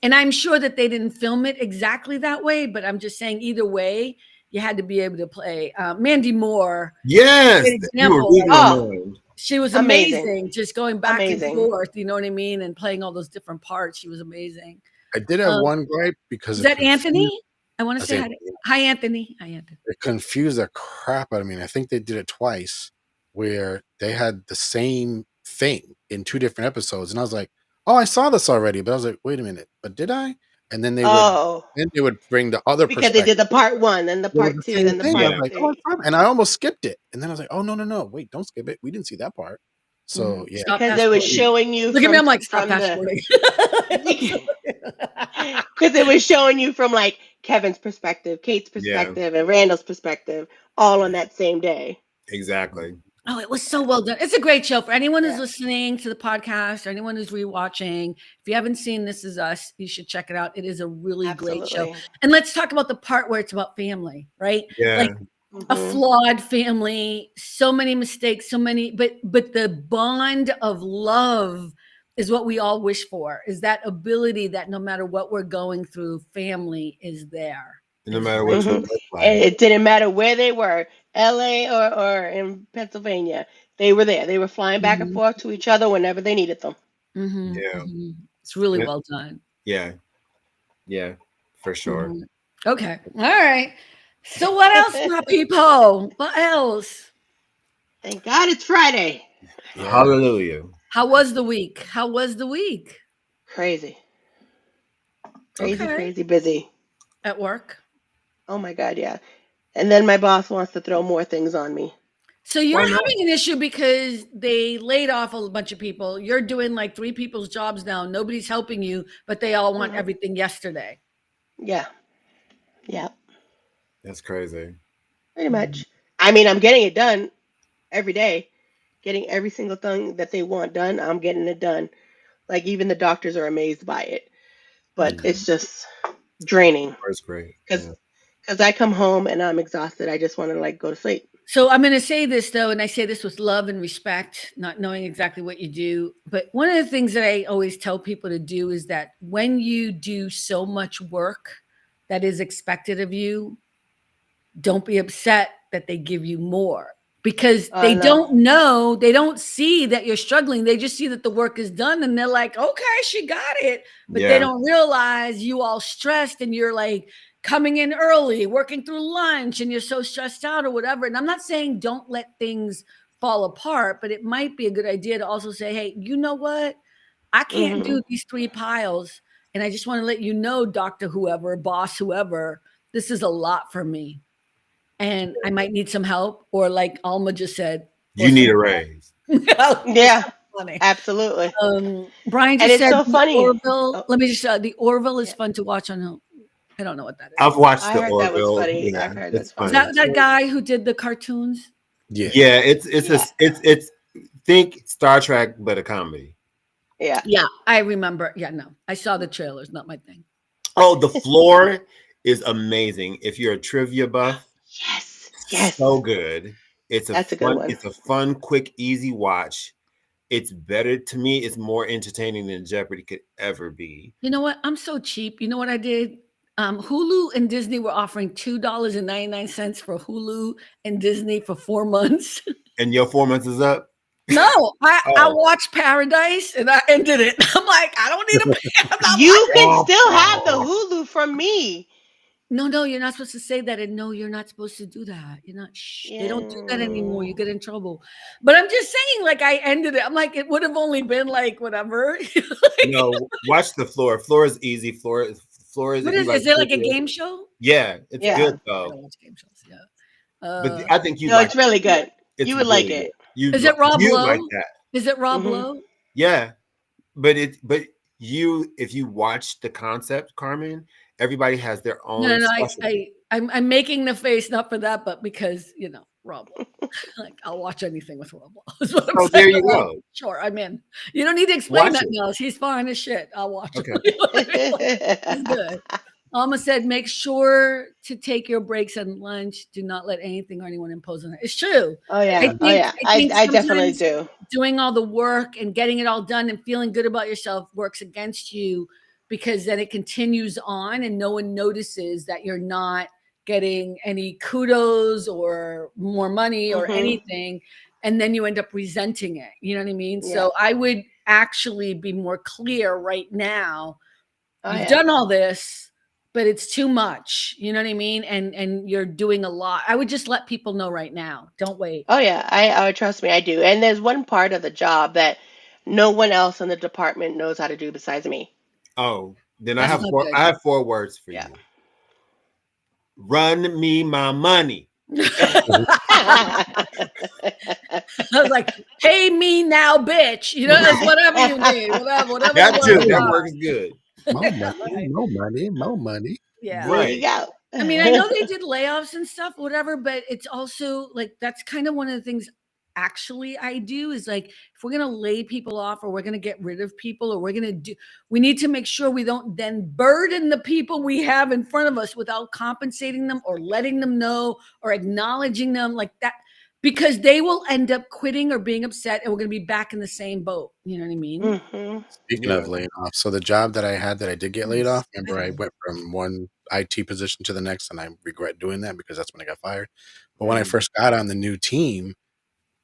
and I'm sure that they didn't film it exactly that way, but I'm just saying either way, you had to be able to play. Mandy Moore, Yes, great you were example. reading my mind. She was amazing, just going back and forth, you know what I mean, and playing all those different parts. She was amazing. I did have one gripe because is that Anthony? I want to say hi, Anthony. Hi, Anthony. It confused the crap out of me. And I think they did it twice, where they had the same thing in 2 different episodes, and I was like, "Oh, I saw this already," but I was like, "Wait a minute, but did I?" And then they would bring the other because they perspective. did the part 1, then the It was part the 2, same then the thing. I was part like, 3. and I almost skipped it, and then I was like, "Oh no, wait, don't skip it. We didn't see that part." So yeah, Because it was showing you Look at me, I'm like, stop from fast the forwarding. because it was showing you from like Kevin's perspective, Kate's perspective, and Randall's perspective, all on that same day. Exactly. Oh, it was so well done. It's a great show for anyone who's listening to the podcast or anyone who's rewatching. If you haven't seen This Is Us, you should check it out. It is a really great show. And let's talk about the part where it's about family, right? Yeah. Like a flawed family, so many mistakes, but the bond of love is what we all wish for, is that ability that no matter what we're going through, family is there. No matter what you look like. And it didn't matter where they were, LA or in Pennsylvania, they were there. They were flying back and forth to each other whenever they needed them. Yeah. It's really well done. Yeah. Yeah, for sure. Okay. All right. So what else, my people? What else? Thank God it's Friday. Yeah. Hallelujah. How was the week? How was the week? Crazy. Crazy busy. At work? Oh my God, yeah. And then my boss wants to throw more things on me. So you're having an issue because they laid off a bunch of people. You're doing like 3 people's jobs now. Nobody's helping you, but they all want everything yesterday. Yeah. Yeah. That's crazy. Pretty much. I mean, I'm getting it done every day. Getting every single thing that they want done, I'm getting it done. Like even the doctors are amazed by it. But it's just draining. That's great. Because I come home and I'm exhausted. I just want to like go to sleep. So I'm going to say this though, and I say this with love and respect, not knowing exactly what you do. But one of the things that I always tell people to do is that when you do so much work that is expected of you, don't be upset that they give you more, because they don't know, they don't see that you're struggling. They just see that the work is done and they're like, okay, she got it. But they don't realize you all stressed and you're like coming in early, working through lunch, and you're so stressed out or whatever. And I'm not saying don't let things fall apart, but it might be a good idea to also say, hey, you know what? I can't do these 3 piles. And I just want to let you know, Dr. Whoever, boss, whoever, this is a lot for me. And I might need some help, or like Alma just said, you need a raise. Yeah, absolutely. Brian just said, so funny. Orville. Let me just the Orville is fun to watch on. I don't know what that is. I've watched I the heard Orville. that was funny. Yeah, I've heard it's funny. Is that guy who did the cartoons? Yeah. It's think Star Trek but a comedy. Yeah, I remember. Yeah, no, I saw the trailers. Not my thing. Oh, the floor is amazing. If you're a trivia buff, yes, so good. That's a good one. It's a fun, quick, easy watch. It's better to me. It's more entertaining than Jeopardy could ever be. You know what? I'm so cheap. You know what I did? Hulu and Disney were offering $2.99 for Hulu and Disney for 4 months. And your 4 months is up? No, I watched Paradise and I ended it. I'm like, I don't need to pay. You can still have the Hulu from me. No, you're not supposed to say that. And no, you're not supposed to do that. You're not. They don't do that anymore. You get in trouble. But I'm just saying, like, I ended it. I'm like, it would have only been like whatever. No, watch the floor. Floor is easy. Floor Flores. What If you is like, it like a game show? yeah, it's good I though. don't watch game shows. Yeah. But I think you No, like it's really good. it's You would like really it. good. You Is it Rob you Lowe? like that. Is it Rob Mhm. Lowe? Yeah. But you if you watch the concept, Carmen, everybody has their No, own no, specialty. I'm making the face not for that, but because Rob Lowe. Like I'll watch anything with Rob Lowe. Is what I'm So saying. there you Like, go. sure, I'm in. You don't need to explain Watch that it. now. He's fine as shit. I'll watch it. Okay. You know what I mean? Like, it's good. Alma said, make sure to take your breaks and lunch. Do not let anything or anyone impose on it. It's true. Oh yeah. Yeah. Oh yeah. I think I definitely sometimes do. doing all the work and getting it all done and feeling good about yourself works against you because then it continues on and no one notices that you're not getting any kudos or more money or Mhm. anything. And then you end up resenting it. You know what I mean? Yeah. So I would actually be more clear right now. Oh You've yeah. done all this, but it's too much. You know what I mean? And you're doing a lot. I would just let people know right now. Don't wait. Oh yeah. I trust me. I do. And there's one part of the job that no one else in the department knows how to do besides me. Oh, then That's not good. I have 4 words for Yeah. you. Run me my money. I was like, pay me now, bitch. It's whatever you need, whatever the That too. words That are. works good. More money, Right. more money, more money. Yeah. There you Right. go. I mean, I know they did layoffs and stuff, whatever, but it's also like that's kind of one of the things actually I do is like if we're gonna lay people off or we're gonna get rid of people or we need to make sure we don't then burden the people we have in front of us without compensating them or letting them know or acknowledging them like that because they will end up quitting or being upset and we're gonna be back in the same boat. You know what I mean? Mhm. Speaking Yeah. of laying off, so the job that I had that I did get laid off, I remember I know. went from one IT position to the next, and I regret doing that because that's when I got fired. But when I first got on the new team,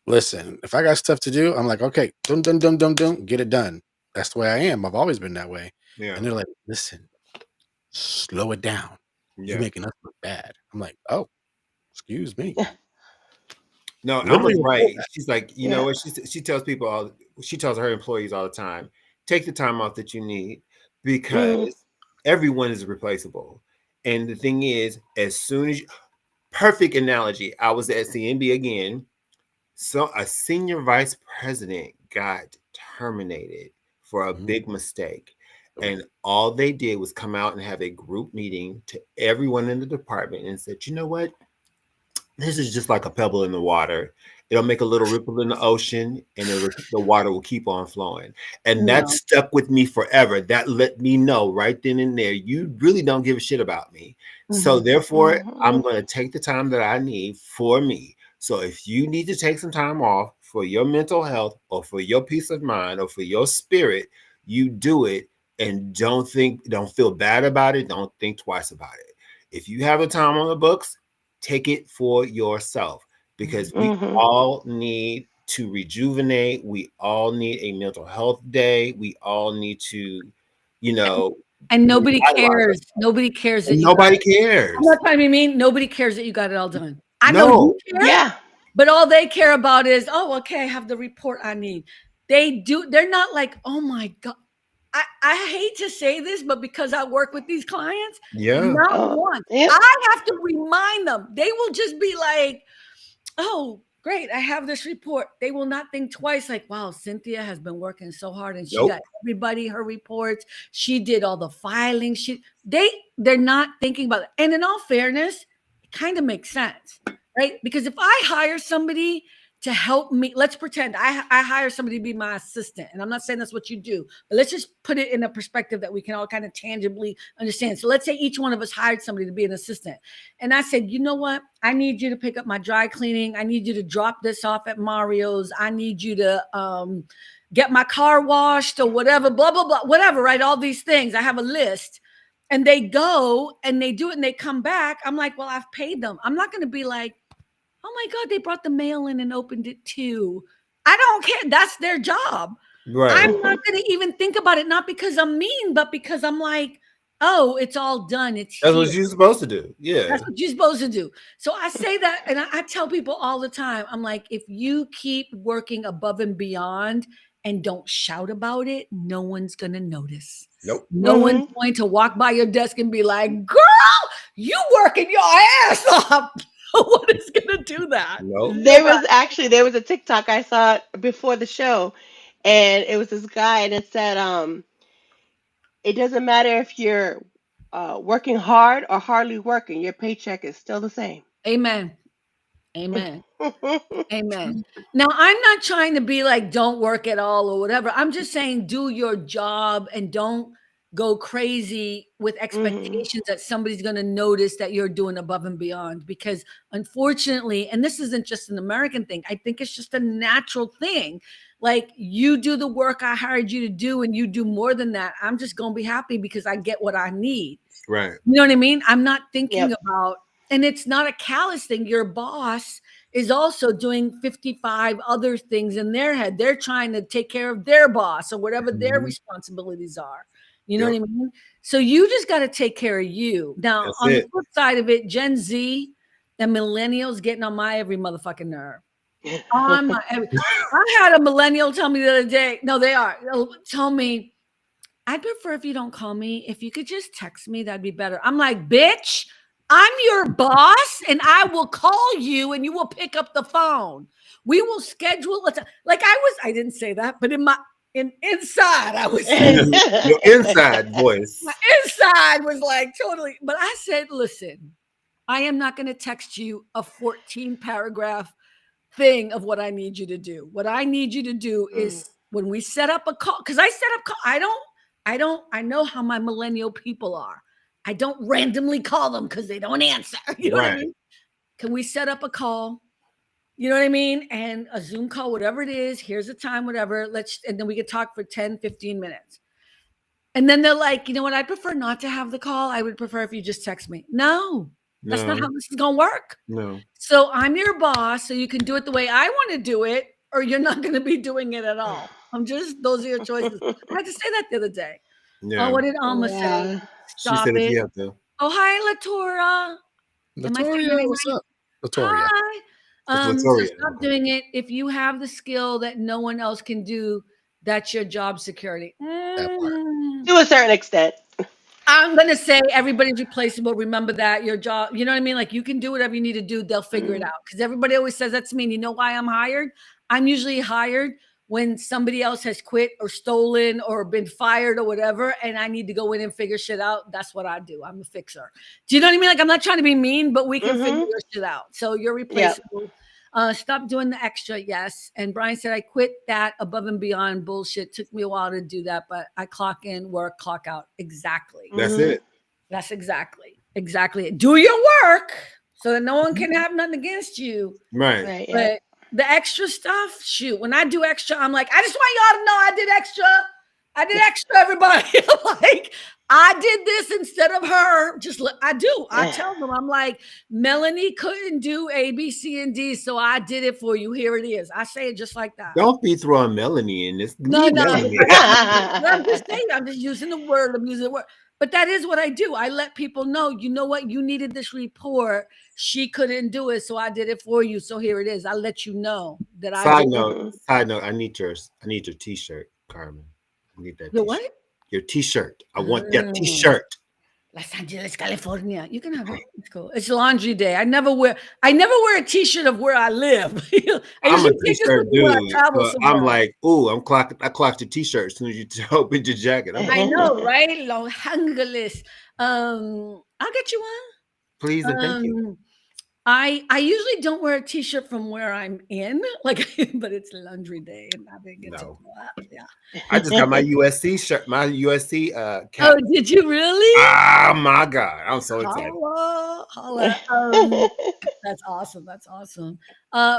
listen, if I got stuff to do, I'm like, okay, dum dum dum dum dum, get it done. That's the way I am. I've always been that way. Yeah. And they're like, listen, slow it down. You Yeah. making us look bad. I'm like, oh, excuse me. No, Literally, Alma's right. She's like, you know Yeah. what? She tells people she tells her employees all the time, take the time off that you need because Mhm. everyone is replaceable. And the thing is, as soon as perfect analogy, I was at CNB again. So a senior vice president got terminated for a mhm, big mistake. And all they did was come out and have a group meeting to everyone in the department and said, you know what? This is just like a pebble in the water. It'll make a little ripple in the ocean and the water will keep on flowing. And that No. stuck with me forever. That let me know right then and there, you really don't give a shit about me. So Mhm. therefore, I'm Mhm. going to take the time that I need for me. So if you need to take some time off for your mental health or for your peace of mind or for your spirit, you do it and don't feel bad about it. Don't think twice about it. If you have a time on the books, take it for yourself because we Mhm. all need to rejuvenate. We all need a mental health day. We all need to, you know, And nobody revitalize cares. ourselves. Nobody cares that And you got nobody it. I'm cares. not trying to be mean. Nobody cares that you got it all done. I know you No. care, Yeah. but all they care about is, oh, okay, I have the report I need. They're not like, oh my God. I hate to say this, but because I work with these clients, Yeah. not Oh. once. Yep. I have to remind them. They will just be like, oh, great, I have this report. They will not think twice, like, wow, Cynthia has been working so hard and she got Nope. everybody her reports. She did all the filing. They're not thinking about it. And in all fairness, it kind of makes sense, right? Because if I hire somebody to help me, let's pretend I hire somebody to be my assistant. And I'm not saying that's what you do, but let's just put it in a perspective that we can all kind of tangibly understand. So let's say each one of us hired somebody to be an assistant. And I said, you know what? I need you to pick up my dry cleaning. I need you to drop this off at Mario's. I need you to get my car washed or whatever, blah, blah, blah, whatever, right? All these things. I have a list. And they go and they do it and they come back. I'm like, well, I've paid them. I'm not going to be like, oh my God, they brought the mail in and opened it too. I don't care. That's their job. I'm Right. not Mhm. going to even think about it, not because I'm mean, but because I'm like, oh, it's all done. It's That's here. what you're supposed to do. Yeah. That's what you're supposed to do. So I say that, and I tell people all the time, I'm like, if you keep working above and beyond and don't shout about it, no one's going to notice. Nope. No one's going to walk by your desk and be like, girl, you working your ass off. No one is going to do that. Nope. There was a TikTok I saw before the show, and it was this guy, and it said, it doesn't matter if you're working hard or hardly working, your paycheck is still the same. Amen. Amen. Amen. Now, I'm not trying to be like, don't work at all or whatever. I'm just saying, do your job and don't go crazy with expectations that somebody's going to notice that you're doing above and beyond. Because unfortunately, and this isn't just an American thing, I think it's just a natural thing. Like, you do the work I hired you to do and you do more than that. I'm just going to be happy because I get what I need. Right. You know what I mean? I'm not thinking about, and it's not a callous thing. Your boss is also doing 55 other things in their head. They're trying to take care of their boss or whatever their responsibilities are. You know what I mean? So you just got to take care of you. Now, on the flip side of it, Gen Z and millennials getting on my every motherfucking nerve. I had a millennial tell me the other day, no, they are, tell me, I'd prefer if you don't call me. If you could just text me, that'd be better. I'm like, bitch, I'm your boss and I will call you and you will pick up the phone. We will schedule a time. Like I didn't say that, but inside I was saying your inside voice. My inside was like totally, but I said, listen, I am not going to text you a 14 paragraph thing of what I need you to do. What I need you to do is when we set up a call, because I set up call, I know how my millennial people are. I don't randomly call them because they don't answer. You know what I mean? Can we set up a call? You know what I mean? And a Zoom call, whatever it is, here's a time, whatever. And then we could talk for 10, 15 minutes. And then they're like, you know what? I prefer not to have the call. I would prefer if you just text me. No, that's not how this is going to work. No. So I'm your boss, so you can do it the way I want to do it, or you're not going to be doing it at all. Those are your choices. I had to say that the other day. Yeah. Oh, what did Alma say? Stop it. You have to. Oh, hi, Latora. Latoria, what's up? Latoria. Hi. So stop doing it. If you have the skill that no one else can do, that's your job security. To a certain extent. I'm going to say everybody's replaceable. Remember that your job, you know what I mean? Like you can do whatever you need to do. They'll figure it out. Because everybody always says that to me. And you know why I'm hired? I'm usually hired when somebody else has quit or stolen or been fired or whatever. And I need to go in and figure shit out. That's what I do. I'm a fixer. Do you know what I mean? Like I'm not trying to be mean, but we can figure your shit out. So you're replaceable. Yep. Stop doing the extra. Yes. And Brian said, I quit that above and beyond bullshit. Took me a while to do that, but I clock in, work, clock out. Exactly. That's it. That's exactly it. Do your work so that no one can have nothing against you. Right. But the extra stuff, shoot, when I do extra, I'm like, I just want y'all to know I did extra, everybody. Like, I did this instead of her. I tell them, I'm like, Melanie couldn't do A, B, C, and D, so I did it for you. Here it is. I say it just like that. Don't be throwing Melanie in this. No. I'm just saying, I'm just using the word. But that is what I do. I let people know, you know what? You needed this report. She couldn't do it, so I did it for you. So here it is. I let you know that I Side note, I need your t-shirt, Carmen. I need that. Your what? Your t-shirt. I want that t-shirt. Los Angeles, California. You can have it. It's cool. It's laundry day. I never wear a t-shirt of where I live. I'm a t-shirt dude. I'm like, ooh, I clocked your t-shirt as soon as you opened your jacket. I know, right? Los Angeles. I'll get you one. Please and thank you. I usually don't wear a t-shirt from where I'm in, like, but it's laundry day and I didn't get to go out. Yeah. I just got my USC shirt, my USC cap. Oh, did you really? Oh my God. I'm so excited. Holla. That's awesome.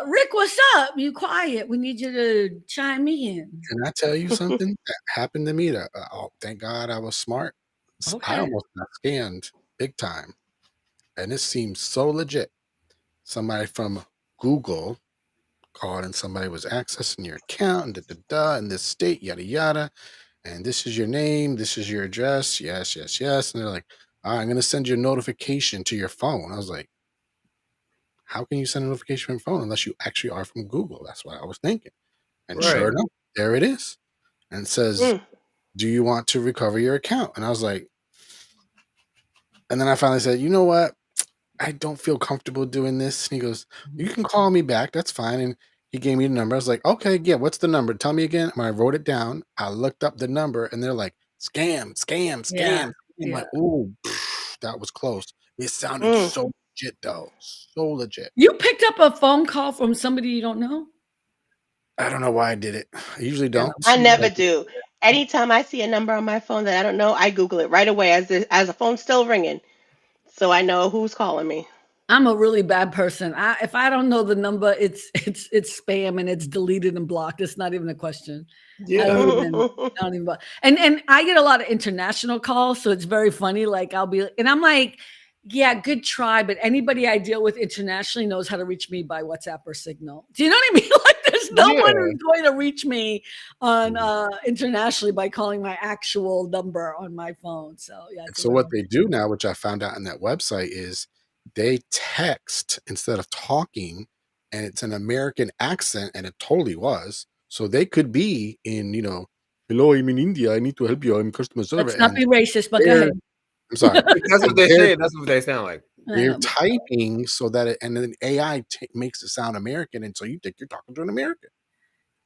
Rick, what's up? You quiet. We need you to chime in. Can I tell you something that happened to me? Thank God I was smart. Okay. I almost got scammed big time. And this seems so legit. Somebody from Google called and somebody was accessing your account and in this state, yada, yada. And this is your name. This is your address. Yes. And they're like, all right, I'm going to send you a notification to your phone. I was like, how can you send a notification from your phone unless you actually are from Google? That's what I was thinking. And sure enough, there it is. And it says, do you want to recover your account? And I was like, and then I finally said, you know what? I don't feel comfortable doing this. And he goes, you can call me back. That's fine. And he gave me the number. I was like, okay, yeah, what's the number? Tell me again. And I wrote it down. I looked up the number and they're like, scam, scam, Yeah. scam. I'm Yeah. like, ooh, that was close. It sounded so legit, though. So legit. You picked up a phone call from somebody you don't know? I don't know why I did it. I usually Yeah. don't. I never But do. Anytime I see a number on my phone that I don't know, I Google it right away as the phone's still ringing, so I know who's calling me. I'm a really bad person. If I don't know the number, it's spam and it's deleted and blocked. It's not even a question. Yeah. I don't even. And I get a lot of international calls, so it's very funny. Like I'm like, yeah, good try, but anybody I deal with internationally knows how to reach me by WhatsApp or Signal. Do you know what I mean? Like, there's no one Yeah. who's going to reach me on internationally by calling my actual number on my phone. So yeah, And it's a so what little. they do now, which I found out in that website, is they text instead of talking, and it's an American accent, and it totally was. So they could be in, hello, I'm in India. I need to help you. I'm customer service. Let's not And be racist, but go they're, ahead. I'm sorry, If that's what they they're say. That's what they sound like. they're But typing so that and then AI makes it sound American, and so you think you're talking to an American.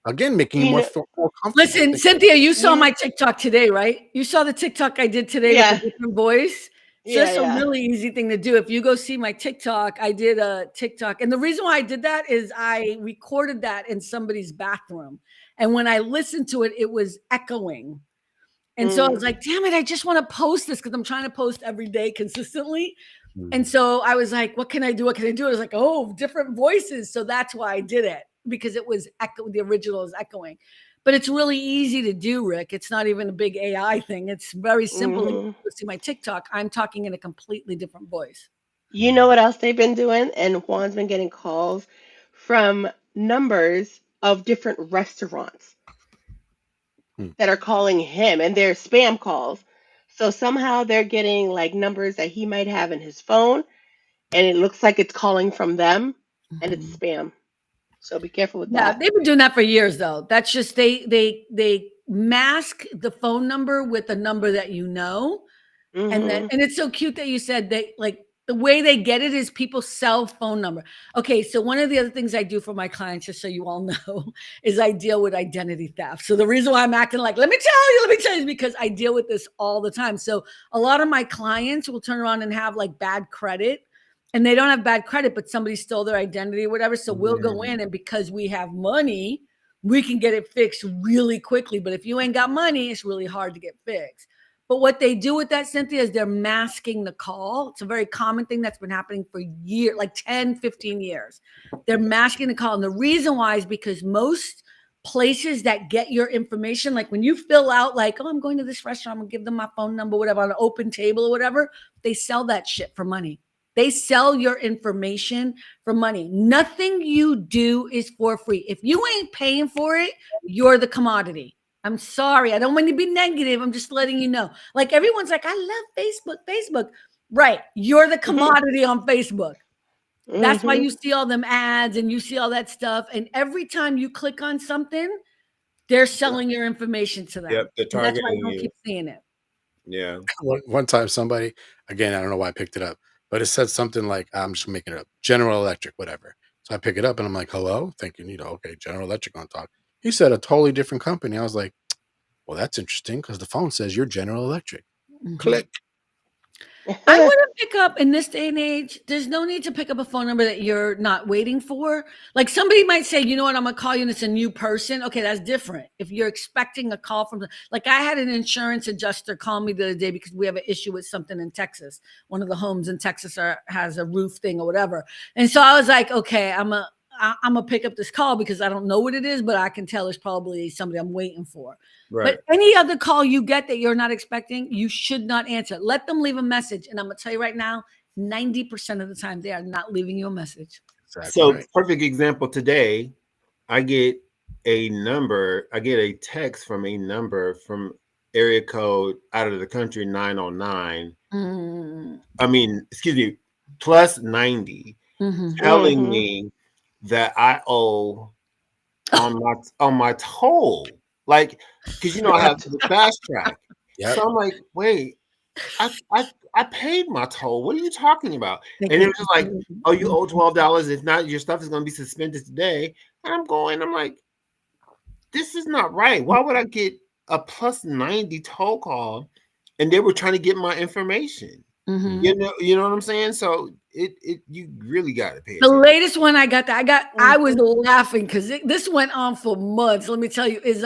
Again, making you You more know, feel more comfortable. listen, Cynthia, you saw you my TikTok today, right? You saw the TikTok I did today with the yeah, different voice. So yeah, that's a yeah. really easy thing to do. If you go see my TikTok, I did a TikTok. And the reason why I did that is I recorded that in somebody's bathroom. And when I listened to it, it was echoing. And so I was Mm, like, damn it, I just want to post this because I'm trying to post every day consistently. And Mhm. so I was like, what can I do? What can I do? I was like, oh, different voices. So that's why I did it because it was the original is echoing. But it's really easy to do, Rick. It's not even a big AI thing. It's very simple. And hmm you see my TikTok, I'm talking in a completely different voice. You know what else they've been doing? And Juan's been getting calls from numbers of different restaurants Mhm. that are calling him, and they're spam calls. So somehow they're getting like numbers that he might have in his phone, and it looks like it's calling from them, and it's Mhm. spam. So be careful with Yeah, that. they've been doing that for years though. That's just they mask the phone number with a number that you know. Hmm And it's so cute that you said they like the way they get it is people sell phone number. Okay, so one of the other things I do for my clients, just so you all know, is I deal with identity theft. So the reason why I'm acting like, let me tell you, is because I deal with this all the time. So a lot of my clients will turn around and have like bad credit. And they don't have bad credit, but somebody stole their identity or whatever. So we'll go in, and because we have money, we can get it fixed really quickly. But if you ain't got money, it's really hard to get fixed. But what they do with that, Cynthia, is they're masking the call. It's a very common thing that's been happening for years, like 10, 15 years. They're masking the call. And the reason why is because most places that get your information, like when you fill out, like, oh, I'm going to this restaurant, I'm gonna give them my phone number, whatever, on an open table or whatever, they sell that shit for money. They sell your information for money. Nothing you do is for free. If you ain't paying for it, you're the commodity. I'm sorry. I don't want to be negative. I'm just letting you know. Like everyone's like, I love Facebook, Facebook. Right. You're the commodity on Facebook. That's why hmm you see all them ads and you see all that stuff. And every time you click on something, they're selling your information to them. Yep. They're And that's why I targeting don't you. keep seeing it. Yeah. One time, somebody, again, I don't know why I picked it up, but it said something like, I'm just making it up, General Electric, whatever. So I pick it up and I'm like, hello, thinking, okay, General Electric on talk. He said a totally different company. I was like, well, that's interesting because the phone says you're General Electric. Mhm. Click. I wouldn't pick up in this day and age. There's no need to pick up a phone number that you're not waiting for. Like somebody might say, you know what, I'm gonna call you and it's a new person. Okay, that's different. If you're expecting a call from, like I had an insurance adjuster call me the other day because we have an issue with something in Texas. One of the homes in Texas has a roof thing or whatever. And so I was like, okay, I'm gonna pick up this call because I don't know what it is, but I can tell it's probably somebody I'm waiting for. Right. But any other call you get that you're not expecting, you should not answer. Let them leave a message. And I'm going to tell you right now, 90% of the time, they are not leaving you a message. Exactly So right. perfect example today, I get I get a text from a number from area code out of the country 909. Mm, I mean, excuse me, plus 90 mhm. telling hmm me that I owe on my toll. like, because I have the fast track. Yep. So I'm like, wait, I paid my toll. What are you talking about? And it was just like, oh, you owe $12. If not, your stuff is going to be suspended today. And I'm like, this is not right. Why would I get a plus 90 toll call? And they were trying to get my information. Mm-hmm. You know what I'm saying? So you really got to pay The attention. latest one I was laughing because this went on for months. Let me tell you, is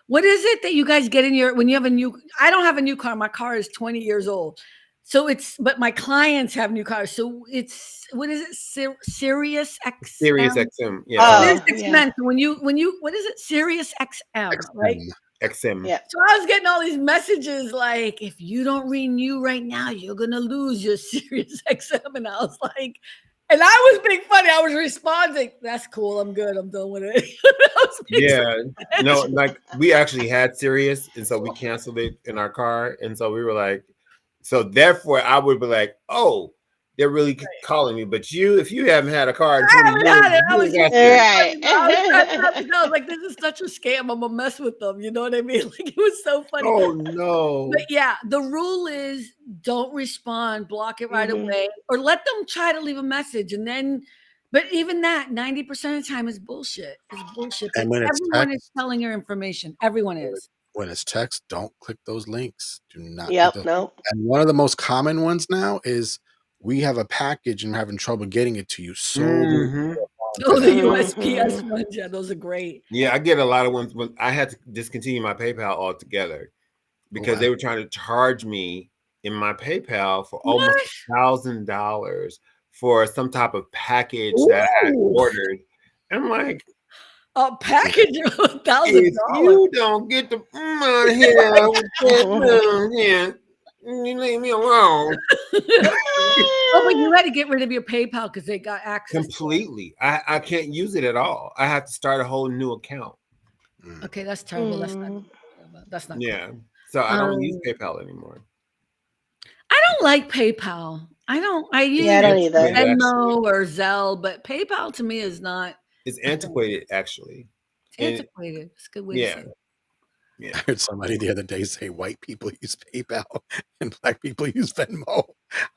what is it that you guys get in when you have a new? I don't have a new car. My car is 20 years old, so but my clients have new cars. So it's what is it? Sirius XM. Sirius XM. Yeah. Sirius XM. So when you what is it? Sirius XM, right? XM. Yeah. So I was getting all these messages like, if you don't renew right now, you're gonna lose your Sirius XM. And I was like, and I was being funny. I was responding, that's cool. I'm good. I'm done with it. Yeah. No, like we actually had Sirius, and so we canceled it in our car. And so we were like, so therefore I would be like, oh, they're really calling me. But if you haven't had a car in 20 years, I was like, this is such a scam. I'm gonna mess with them. You know what I mean? Like, it was so funny. Oh no. But yeah, the rule is don't respond, block it right away, or let them try to leave a message. And then, but even that, 90% of the time is bullshit. It's bullshit. And when everyone is telling your information, everyone is. When it's text, don't click those links. Do not. No. And one of the most common ones now is, we have a package and we're having trouble getting it to you. So oh, the USPS ones, yeah, those are great. Yeah, I get a lot of ones when I had to discontinue my PayPal altogether because they were trying to charge me in my PayPal for almost $1,000 for some type of package that I had ordered. I'm like, a package of $1,000. If you don't get the here, you leave me alone. Oh, but you had to get rid of your PayPal because they got access completely. I can't use it at all. I have to start a whole new account. Okay, that's terrible. That's not. Yeah. Cool. So I don't use PayPal anymore. I don't like PayPal. I use I don't either. Venmo or Zelle, but PayPal to me is not. It's antiquated, actually. It's antiquated. It's a good way to say it. Yeah. I heard somebody the other day say white people use PayPal and black people use Venmo.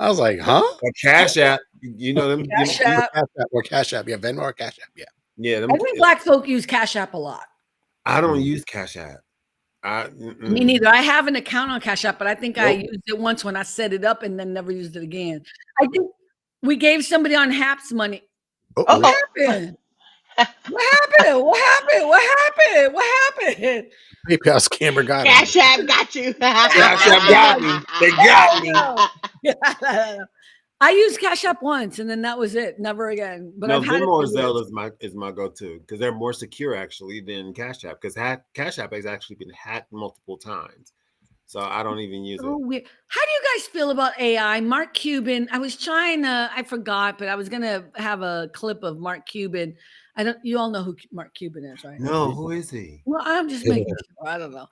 I was like, huh? Or Cash App. You know them. Cash App. Or Cash App. Yeah, Venmo or Cash App. Yeah. Yeah. I think black folk use Cash App a lot. I don't use Cash App. Me neither. I have an account on Cash App, but I think I used it once when I set it up and then never used it again. I think we gave somebody on Haps money. What happened? What happened? PayPal scammer got Cash App got you. Cash App got me. They got me. I used Cash App once, and then that was it. Never again. But no, I've had Venmo or Zelle is my go-to because they're more secure actually than Cash App because Cash App has actually been hacked multiple times. So I don't even use it. Weird. How do you guys feel about AI? Mark Cuban. I forgot, but I was gonna have a clip of Mark Cuban. You all know who Mark Cuban is, right? No, who is he? Well, I'm just making sure. I don't know.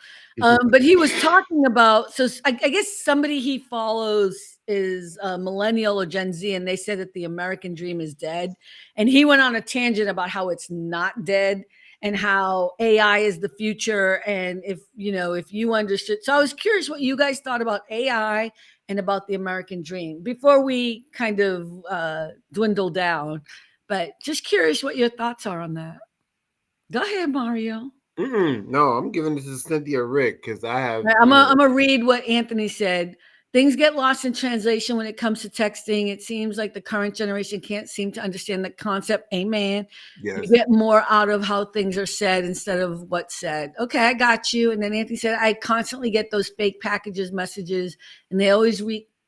But he was talking about, so I guess somebody he follows is millennial or Gen Z, and they said that the American dream is dead. And he went on a tangent about how it's not dead and how AI is the future. And if you understood. So I was curious what you guys thought about AI and about the American dream before we kind of dwindle down. But just curious what your thoughts are on that. Go ahead, Mario. No, I'm giving this to Cynthia Rick because I have. I'm gonna read what Anthony said. Things get lost in translation when it comes to texting. It seems like the current generation can't seem to understand the concept. Amen. Yes. You get more out of how things are said instead of what's said. Okay, I got you. And then Anthony said, I constantly get those fake messages, and they always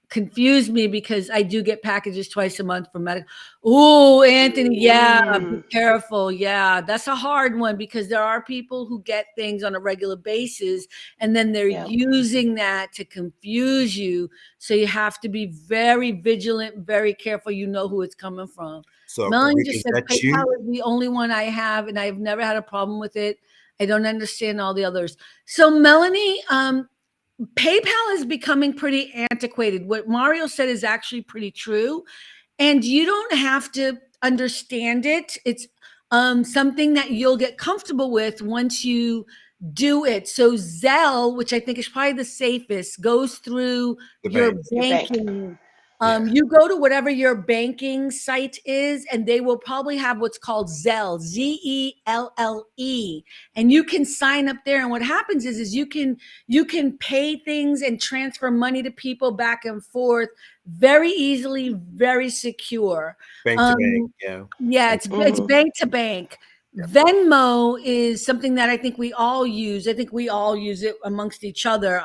confuse me because I do get packages twice a month for medical. Oh, Anthony, yeah, be careful. Yeah, that's a hard one because there are people who get things on a regular basis and then they're using that to confuse you. So you have to be very vigilant, very careful. You know who it's coming from. So Melanie just said PayPal is the only one I have and I've never had a problem with it. I don't understand all the others. So Melanie, PayPal is becoming pretty antiquated. What Mario said is actually pretty true. And you don't have to understand it. It's something that you'll get comfortable with once you do it. So Zelle, which I think is probably the safest, goes through The your bank. Your bank. banking. Yeah. You go to whatever your banking site is, and they will probably have what's called Zelle, Zelle, and you can sign up there. And what happens is you can pay things and transfer money to people back and forth very easily, very secure. Bank to bank. Um, Yeah. yeah, it's Mhm. bank to bank. Yeah. Venmo is something that I think we all use. I think we all use it amongst each other.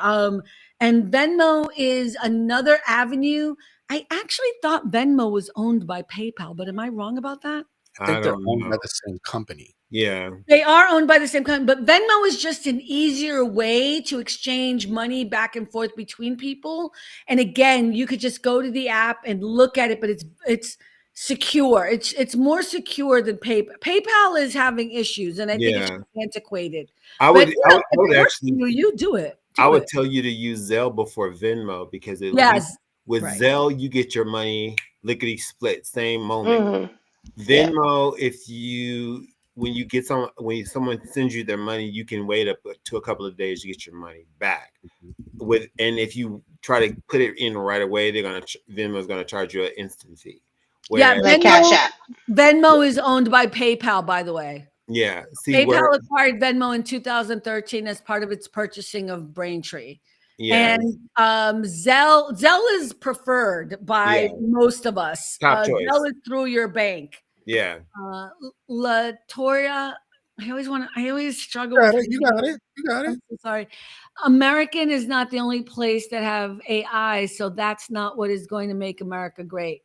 And Venmo is another avenue. I actually thought Venmo was owned by PayPal, but am I wrong about that? I I think they're don't owned by know. the same company. Yeah. They are owned by the same company, but Venmo is just an easier way to exchange money back and forth between people. And again, you could just go to the app and look at it, but it's secure. It's more secure than PayPal. PayPal is having issues, and I think it's Yeah. just antiquated. I But would you I know, would, I if would it works for actually you, you do it. I Do would it. tell you to use Zelle before Venmo because at least Yes. with Right. Zelle you get your money lickety split same moment. Mhm. Yeah. Venmo, if you when you get when someone sends you their money, you can wait up to a couple of days to get your money back. And if you try to put it in right away, Venmo's gonna charge you an instant fee. Yeah, Whereas Like Cash App. Venmo is owned by PayPal, by the way. yeah, see where PayPal acquired Venmo in 2013 as part of its purchasing of Braintree. yeah And Zelle is preferred by yeah most of us. top Zelle choice is through your bank. yeah Latoria, I always struggle You with got her it. You got name. it. You got I'm it. so sorry. American is not the only place that have AI, so that's not what is going to make America great.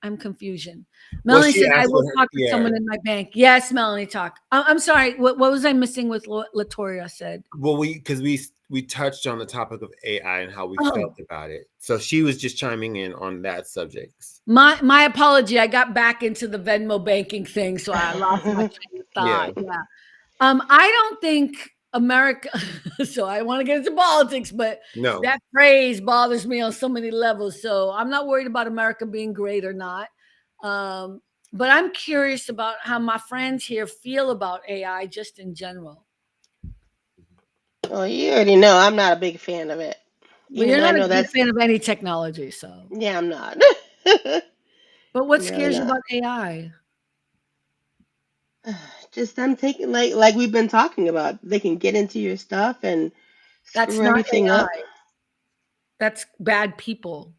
I'm confusion. well Melanie she says, I asked for will her talk to yeah someone in my bank. Yes, Melanie, talk. I'm sorry. What was I missing with what Latoria said? well we touched on the topic of AI and how we felt Oh, about it, so she was just chiming in on that subject. my apology. I got back into the Venmo banking thing, so I lost my train of Yeah, thought. Yeah. I don't think America, so I want to get into politics, but no, that phrase bothers me on so many levels. So I'm not worried about America being great or not. Um, but I'm curious about how my friends here feel about AI just in general. Well, you already know I'm not a big fan of it. Well, Even you're though I not a know big that's fan of any technology, so. yeah, I'm not. But what I'm really scares you not. about AI? Just I'm taking like we've been talking about. They can get into your stuff and That's screw not everything up. AI. That's bad people.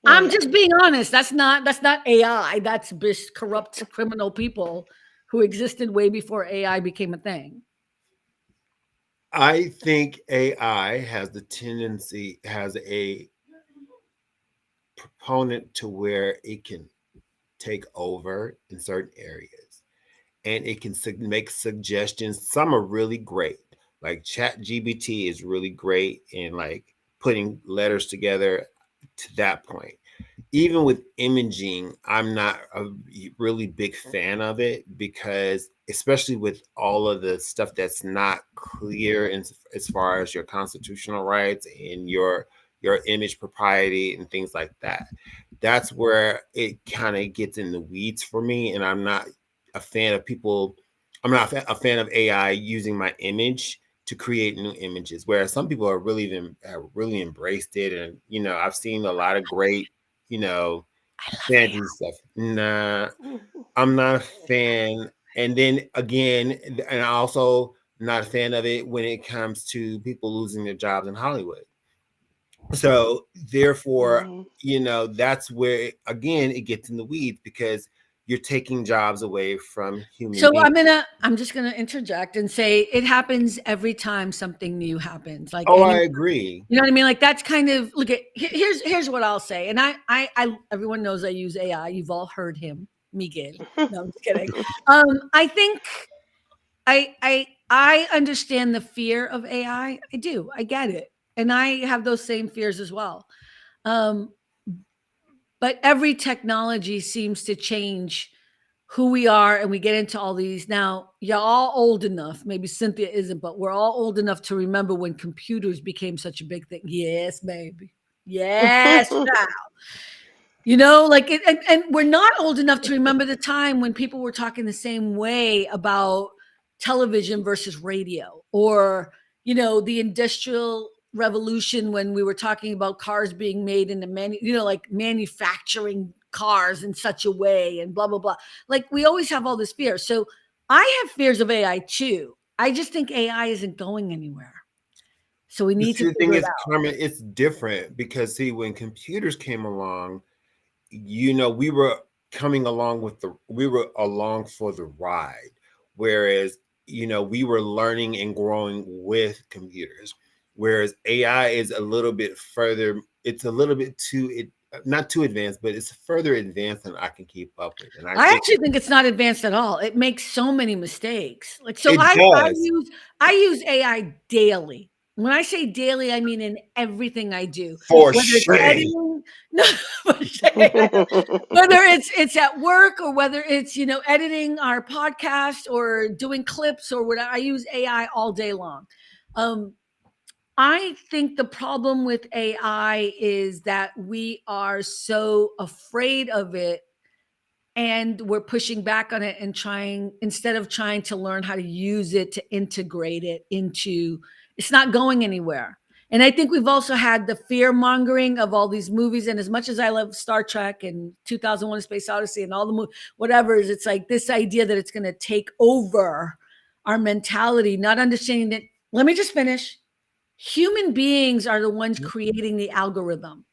Well, I'm yeah. just being honest. That's not AI. That's just corrupt criminal people who existed way before AI became a thing. I think AI has a proponent to where it can take over in certain areas and it can make suggestions. Some are really great, like chat gbt is really great in like putting letters together to that point. Even with imaging, I'm not a really big fan of it because, especially with all of the stuff that's not clear as far as your constitutional rights and your image propriety and things like that, that's where it kind of gets in the weeds for me. And I'm not a fan of people. I'm not a fan of AI using my image to create new images. Whereas some people are really have really embraced it, and I've seen a lot of great you know, I love AI. fantasy stuff. Nah, I'm not a fan. And then again, and I also not a fan of it when it comes to people losing their jobs in Hollywood. So therefore, Mhm. that's where again it gets in the weeds because you're taking jobs away from human So beings. I'm just gonna interject and say it happens every time something new happens. Like Oh, I any, agree. you know what I mean? Like that's kind of look at here's what I'll say. And I everyone knows I use AI. You've all heard him, Miguel. No, I'm just kidding. I think I understand the fear of AI. I do. I get it. And I have those same fears as well. Um, but every technology seems to change who we are, and we get into all these. Now you're all old enough, maybe Cynthia isn't, but we're all old enough to remember when computers became such a big thing. Yes, baby. Yes, child. Like it, and we're not old enough to remember the time when people were talking the same way about television versus radio, or, the industrial revolution when we were talking about cars being made in the like manufacturing cars in such a way and blah, blah, blah. Like, we always have all this fear. So I have fears of AI too. I just think AI isn't going anywhere. So we need to the thing figure it is, out. Carmen, it's different because, see, when computers came along, we were we were along for the ride. Whereas, we were learning and growing with computers. Whereas AI is a little bit further, it's a little bit not too advanced, but it's further advanced than I can keep up with. And I actually think it's not advanced at all. It makes so many mistakes. Like, so it I does. use AI daily. When I say daily, I mean in everything I do. For Whether it's shame. editing, no, for shame. Whether it's at work, or whether it's, editing our podcast or doing clips or whatever, I use AI all day long. I think the problem with AI is that we are so afraid of it, and we're pushing back on it and instead of trying to learn how to use it to integrate it into, it's not going anywhere. And I think we've also had the fear mongering of all these movies. And as much as I love Star Trek and 2001: A Space Odyssey and all the whatever, it's like this idea that it's going to take over our mentality, not understanding that. Let me just finish. Human beings are the ones creating the algorithm.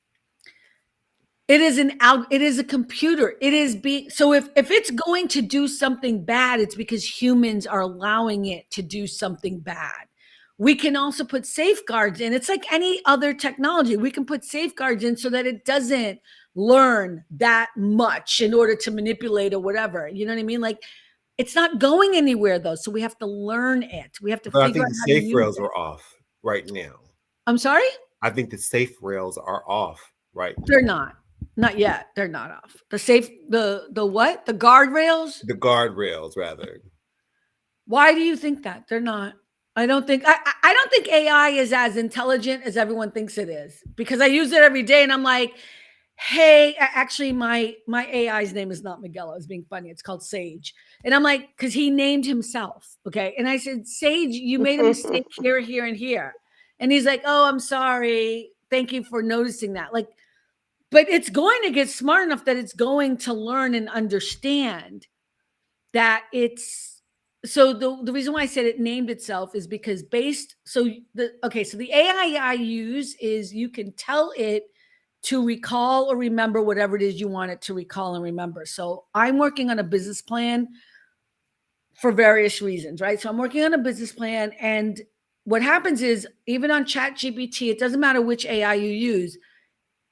It is a computer. It is so if it's going to do something bad, it's because humans are allowing it to do something bad. We can also put safeguards in. It's like any other technology. We can put safeguards in so that it doesn't learn that much in order to manipulate or whatever. You know what I mean? Like, it's not going anywhere though. So we have to learn it. We have to But I figure think out the how to safe use rails it. are off right now. I'm sorry? I think the safe rails are off right now. They're not. Not yet. They're not off. The what? The guardrails? The guardrails, rather. Why do you think that? They're not. I don't think AI is as intelligent as everyone thinks it is, because I use it every day and I'm like, hey, actually my AI's name is not Miguel. I was being funny. It's called Sage. And I'm like, because he named himself. Okay. And I said, Sage, you made a mistake here, here, and here. And he's like, oh, I'm sorry. Thank you for noticing that. Like, but it's going to get smart enough that it's going to learn and understand that it's, so the reason why I said it named itself is because so the AI I use is, you can tell it to recall or remember whatever it is you want it to recall and remember. So I'm working on a business plan for various reasons, right? So I'm working on a business plan, and what happens is, even on ChatGPT, it doesn't matter which AI you use,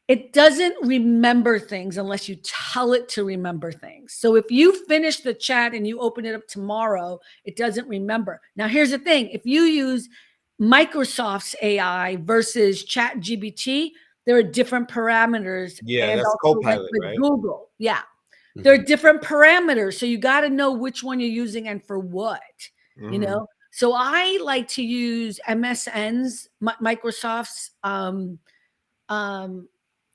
it doesn't remember things unless you tell it to remember things. So if you finish the chat and you open it up tomorrow, it doesn't remember. Now, here's the thing. If you use Microsoft's AI versus ChatGPT, there are different parameters. Yeah, And that's also, like Copilot, with right? Google. Yeah. There are different parameters. So you got to know which one you're using and for what, So I like to use MSN's, Microsoft's,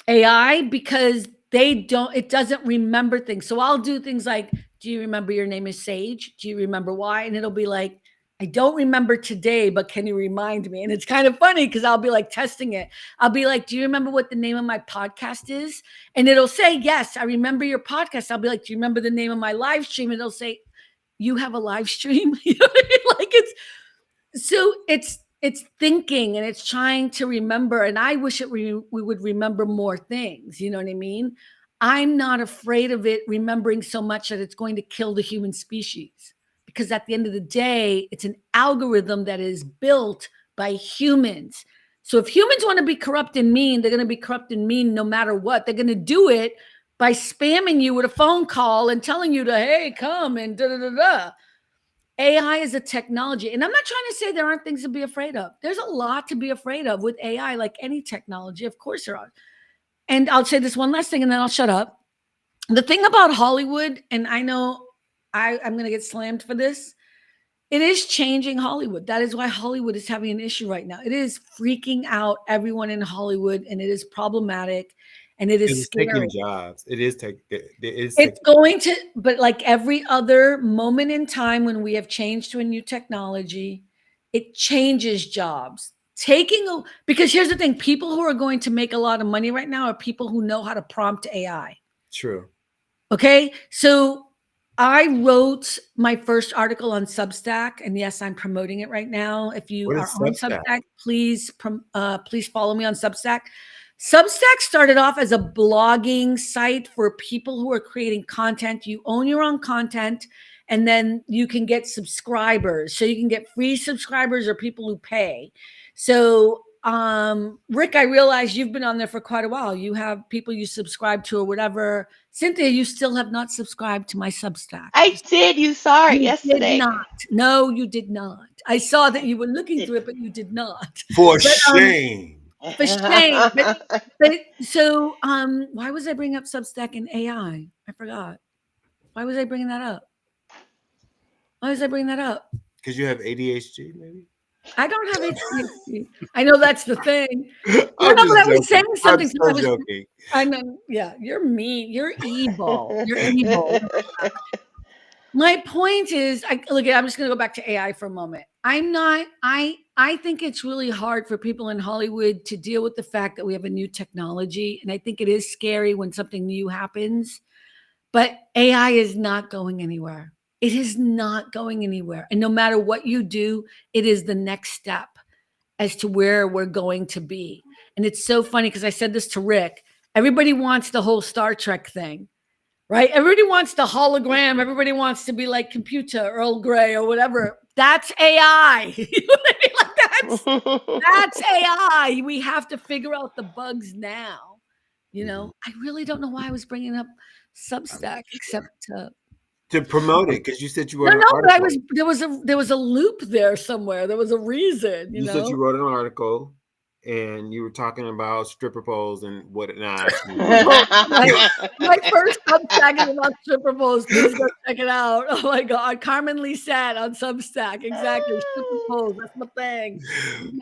AI, because it doesn't remember things. So I'll do things like, do you remember your name is Sage? Do you remember why? And it'll be like, I don't remember today, but can you remind me? And it's kind of funny because I'll be like testing it. I'll be like, do you remember what the name of my podcast is? And it'll say, yes, I remember your podcast. I'll be like, do you remember the name of my live stream? And it'll say, you have a live stream? You know what I mean? Like, it's thinking and it's trying to remember. And I wish we would remember more things. You know what I mean? I'm not afraid of it remembering so much that it's going to kill the human species, because at the end of the day, it's an algorithm that is built by humans. So if humans want to be corrupt and mean, they're going to be corrupt and mean no matter what. They're going to do it by spamming you with a phone call and telling you to, hey, come and da da da da. AI is a technology. And I'm not trying to say there aren't things to be afraid of. There's a lot to be afraid of with AI, like any technology. Of course there are. And I'll say this one last thing and then I'll shut up. The thing about Hollywood, and I know I'm going to get slammed for this, it is changing Hollywood. That is why Hollywood is having an issue right now. It is freaking out everyone in Hollywood, and it is problematic. and it is It's taking scary. jobs. It is It's going to, but like every other moment in time when we have changed to a new technology, it changes jobs. Because here's the thing, people who are going to make a lot of money right now are people who know how to prompt AI. True. Okay. So I wrote my first article on Substack, and yes, I'm promoting it right now. If you What are is on Substack? Substack, please follow me on Substack. Substack started off as a blogging site for people who are creating content. You own your own content, and then you can get subscribers. So you can get free subscribers or people who pay. So Rick, I realize you've been on there for quite a while. You have people you subscribe to or whatever. Cynthia, you still have not subscribed to my Substack. I did. You saw it You did yesterday. not. No, you did not. I saw that I you were looking did. through it, but you did not. For But shame. for shame. But so why was I bringing up Substack and AI? I forgot. Why was I bringing that up? Why was I bringing that up? Because you have ADHD, maybe? I don't have ADHD. I know that's the thing. No, I'm but just I was saying joking. I'm something. so joking. I know. Yeah, you're mean. You're evil. You're evil. My point is, look. I'm just going to go back to AI for a moment. I'm not. I think it's really hard for people in Hollywood to deal with the fact that we have a new technology, and I think it is scary when something new happens. But AI is not going anywhere. It is not going anywhere, and no matter what you do, it is the next step as to where we're going to be. And it's so funny because I said this to Rick. Everybody wants the whole Star Trek thing, right? Everybody wants the hologram. Everybody wants to be like computer, Earl Grey, or whatever. That's AI. You know what I mean? Like that's AI. We have to figure out the bugs now. I really don't know why I was bringing up Substack except to promote it, because you said you no, wrote an no, but article. there was a loop there somewhere. There was a reason, You said you wrote an article and you were talking about stripper poles and whatnot. Oh, my first Substack is about stripper poles. Please go check it out. Oh my God. Carmen Lee Sat on Substack. Exactly. Stripper poles. That's my thing.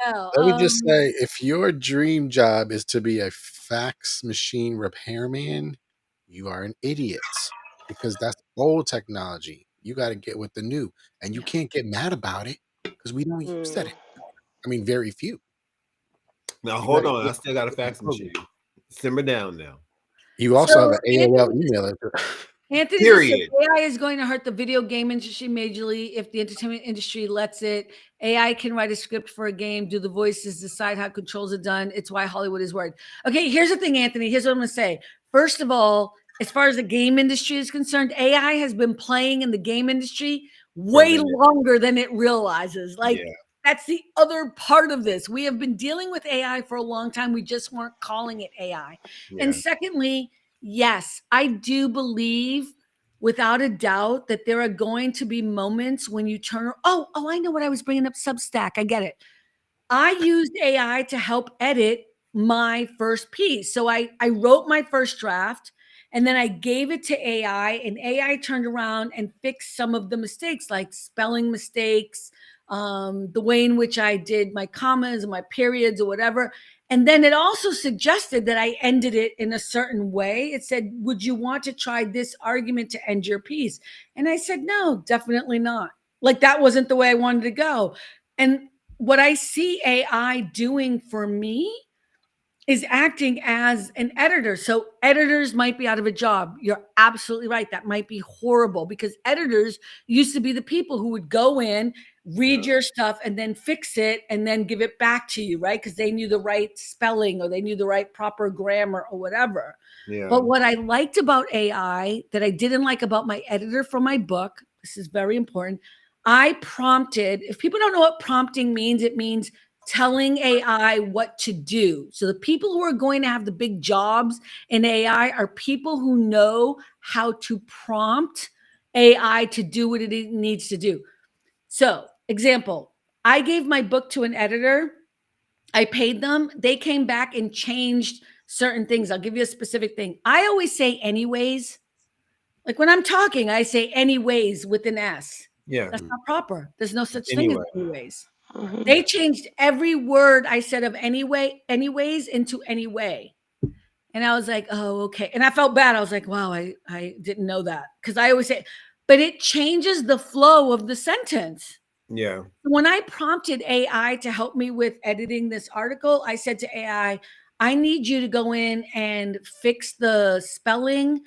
No. Let me just say, if your dream job is to be a fax machine repairman, you are an idiot because that's old technology. You got to get with the new, and you can't get mad about it because we don't use that. I mean, very few. Now You hold gotta on, I get still got a with the fax program. machine. Simmer down now. You also have So an AOL email address. Anthony just said Period. AI is going to hurt the video game industry majorly if the entertainment industry lets it. AI can write a script for a game, do the voices, decide how controls are done. It's why Hollywood is worried. Okay, here's the thing, Anthony. Here's what I'm going to say. First of all, as far as the game industry is concerned, AI has been playing in the game industry For a way minute. longer than it realizes. Like, Yeah. that's the other part of this. We have been dealing with AI for a long time. We just weren't calling it AI. Yeah. And secondly, yes, I do believe without a doubt that there are going to be moments when you turn, I know what I was bringing up Substack. I get it. I used AI to help edit my first piece. So I wrote my first draft and then I gave it to AI, and AI turned around and fixed some of the mistakes, like spelling mistakes, the way in which I did my commas and my periods or whatever. And then it also suggested that I ended it in a certain way. It said, would you want to try this argument to end your piece? And I said, no, definitely not. Like that wasn't the way I wanted to go. And what I see AI doing for me is acting as an editor. So editors might be out of a job. You're absolutely right. That might be horrible because editors used to be the people who would go in, read your stuff, and then fix it and then give it back to you, right? Because they knew the right spelling or they knew the right proper grammar or whatever. Yeah. But what I liked about AI that I didn't like about my editor for my book, this is very important. I prompted, if people don't know what prompting means, it means telling AI what to do. So the people who are going to have the big jobs in AI are people who know how to prompt AI to do what it needs to do. So, example, I gave my book to an editor. I paid them. They came back and changed certain things. I'll give you a specific thing. I always say anyways. Like when I'm talking, I say anyways with an S. Yeah. That's not proper. There's no such thing as Anyway. anyways. They changed every word I said of anyways into anyway. And I was like, oh, okay. And I felt bad. I was like, wow, I didn't know that. Because I always say, but it changes the flow of the sentence. Yeah. When I prompted AI to help me with editing this article, I said to AI, I need you to go in and fix the spelling,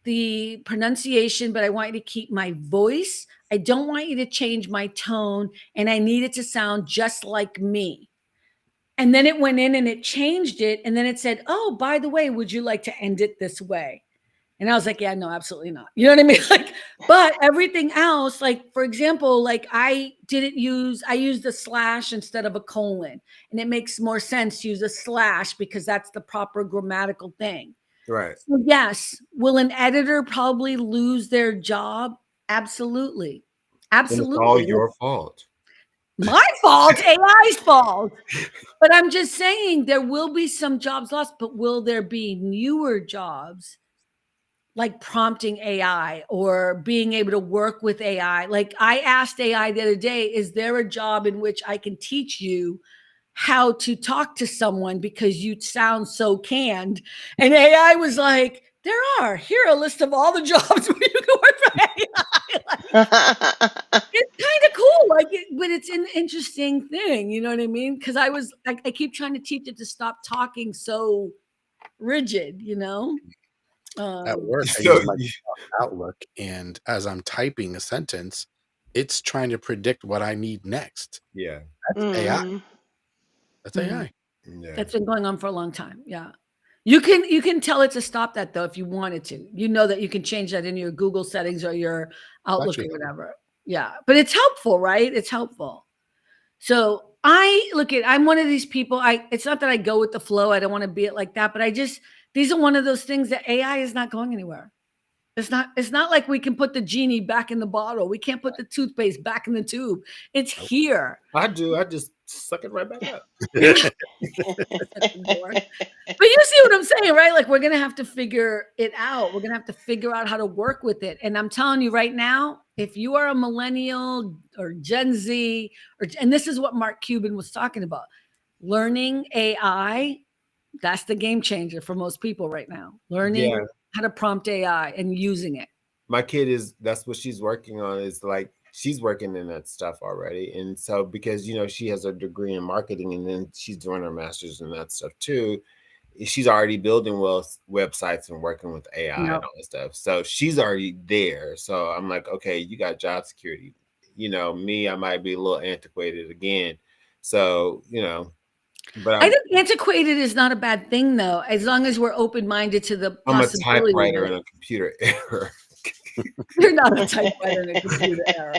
the pronunciation, but I want you to keep my voice. I don't want you to change my tone, and I need it to sound just like me. And then it went in and it changed it. And then it said, oh, by the way, would you like to end it this way? And I was like, yeah, no, absolutely not. You know what I mean? Like, but everything else, like, for example, like I used a slash instead of a colon. And it makes more sense to use a slash because that's the proper grammatical thing. Right. So yes, will an editor probably lose their job? Absolutely. Absolutely. And it's all your fault. My fault, AI's fault. But I'm just saying there will be some jobs lost, but will there be newer jobs like prompting AI or being able to work with AI? Like I asked AI the other day, is there a job in which I can teach you how to talk to someone because you sound so canned? And AI was like, there are. Here are a list of all the jobs where you can work for AI. It's kind of cool, like, but it's an interesting thing, you know what I mean? Because I keep trying to teach it to stop talking so rigid, you know. At work, I So use Microsoft Outlook, and as I'm typing a sentence, it's trying to predict what I need next. yeah. That's AI. That's Mhm. AI. Yeah. That's been going on for a long time. Yeah. You can tell it to stop that though if you wanted to. You know that you can change that in your Google settings or your Outlook or Actually, whatever. Yeah. But it's helpful, right? It's helpful. So I'm one of these people. It's not that I go with the flow. I don't want to be it like that, but these are one of those things that AI is not going anywhere. It's not like we can put the genie back in the bottle. We can't put the toothpaste back in the tube. It's here. I do. I just suck it right back up. But you see what I'm saying, right? Like we're gonna have to figure it out. We're gonna have to figure out how to work with it. And I'm telling you right now, if you are a millennial or Gen Z, and this is what Mark Cuban was talking about, learning AI, that's the game changer for most people right now. Learning Yeah. how to prompt AI and using it. My kid that's what she's working on, is like she's working in that stuff already. And so because she has a degree in marketing and then she's doing her master's in that stuff too, she's already building websites and working with AI and all that stuff. So she's already there. So I'm like, okay, you got job security. Me, I might be a little antiquated again. So, but I think antiquated is not a bad thing though, as long as we're open-minded to the I'm a possibility. typewriter in a computer error. You're not a typewriter in a computer error.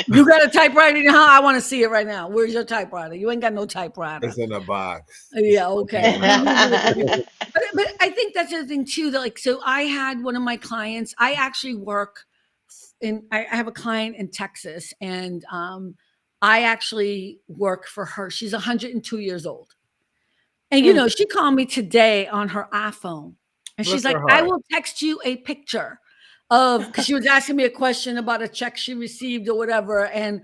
You got a typewriter? Huh? I want to see it right now. Where's your typewriter? You ain't got no typewriter. It's in a box. Yeah, okay. But I think that's the other thing too. That like, so I had one of my clients. I actually work I have a client in Texas, and I actually work for her. She's 102 years old, and she called me today on her iPhone, and she's like, "I will text you a picture of," because she was asking me a question about a check she received or whatever, and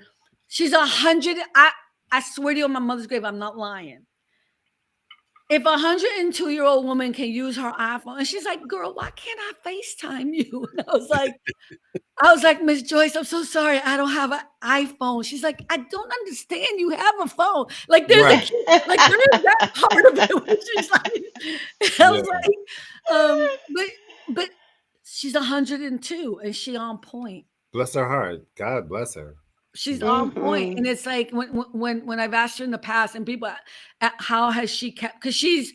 she's 100. I swear to you on my mother's grave, I'm not lying. If a 102-year-old woman can use her iPhone, and she's like, "Girl, why can't I FaceTime you?" And I was like, "Miss Joyce, I'm so sorry. I don't have an iPhone." She's like, "I don't understand. You have a phone." Like there's Right. like there is that part of it, which is like, I was like, but she's 102 and she on point. Bless her heart. God bless her. She's on point. And it's like when I've asked her in the past, and people, how has she kept? Because she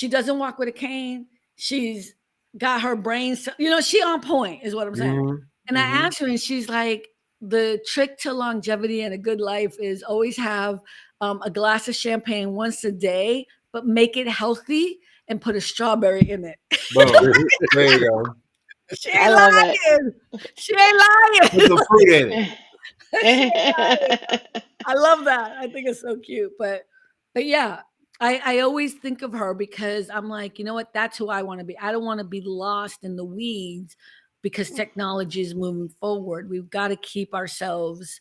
doesn't walk with a cane. She's got her brain. She on point is what I'm saying. Mm-hmm. And I asked her, and she's like, the trick to longevity and a good life is always have a glass of champagne once a day, but make it healthy and put a strawberry in it. Boom. There you go. She ain't lying. She ain't lying. Put some fruit in it. I love that. I think it's so cute. But yeah, I always think of her because I'm like, you know what? That's who I want to be. I don't want to be lost in the weeds because technology is moving forward. We've got to keep ourselves.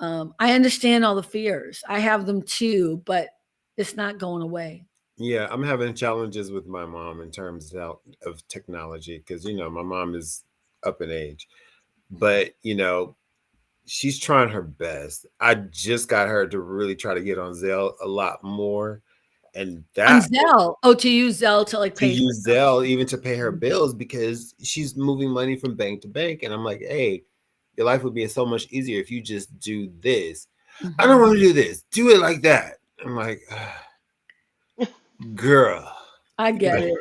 I understand all the fears. I have them too, but it's not going away. Yeah, I'm having challenges with my mom in terms of technology because my mom is up in age, but she's trying her best. I just got her to really try to get on Zelle a lot more, and On that Zelle. Oh, to use Zelle to like to pay for use stuff. Zelle even to pay her Mhm. bills because she's moving money from bank to bank, and I'm like, hey, your life would be so much easier if you just do this. I don't Mhm. want to do this. Do it like that. I'm like, girl, I get it.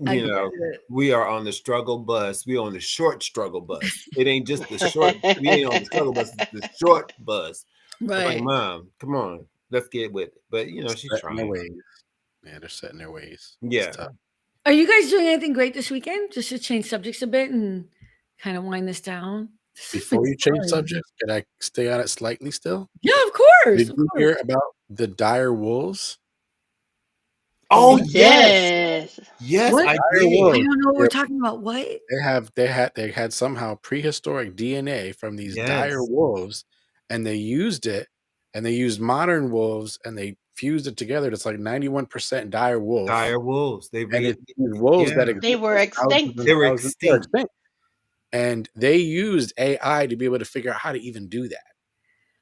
I you get know, it. we are on the struggle bus. We on the short struggle bus. It ain't just the short. We ain't on the struggle bus. It's the short bus. I'm like, Right. Mom, come on, let's get with it. But she's Set in their trying. ways. Yeah, they're set in their ways. It's Yeah. tough. Are you guys doing anything great this weekend? Just to change subjects a bit and kind of wind this down. This has been Before you change fun. subjects, can I stay on it slightly still? Yeah, of course. Did Of you course. hear about the dire wolves? The Oh what? yes, Yes. yes, What? I Dire did. I wolves. don't know what we're They're talking about. What? they had somehow prehistoric DNA from these dire Yes, wolves, and they used it, and they used modern wolves, and they fused it together. It's like 91% dire wolf, dire wolves. and it's these wolves that Yeah, They exist were for thousands extinct. and they were thousands. They're extinct. extinct, and they used AI to be able to figure out how to even do that.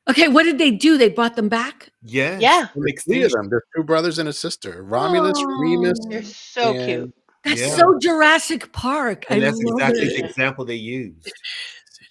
Okay, what did they do? They brought them back? Yes, Yeah. from There's three of extinction. them. There's two brothers and a sister, Romulus, Remus, They're Oh, so cute. and that's Yeah, so Jurassic Park. I and that's love exactly the it. example they used.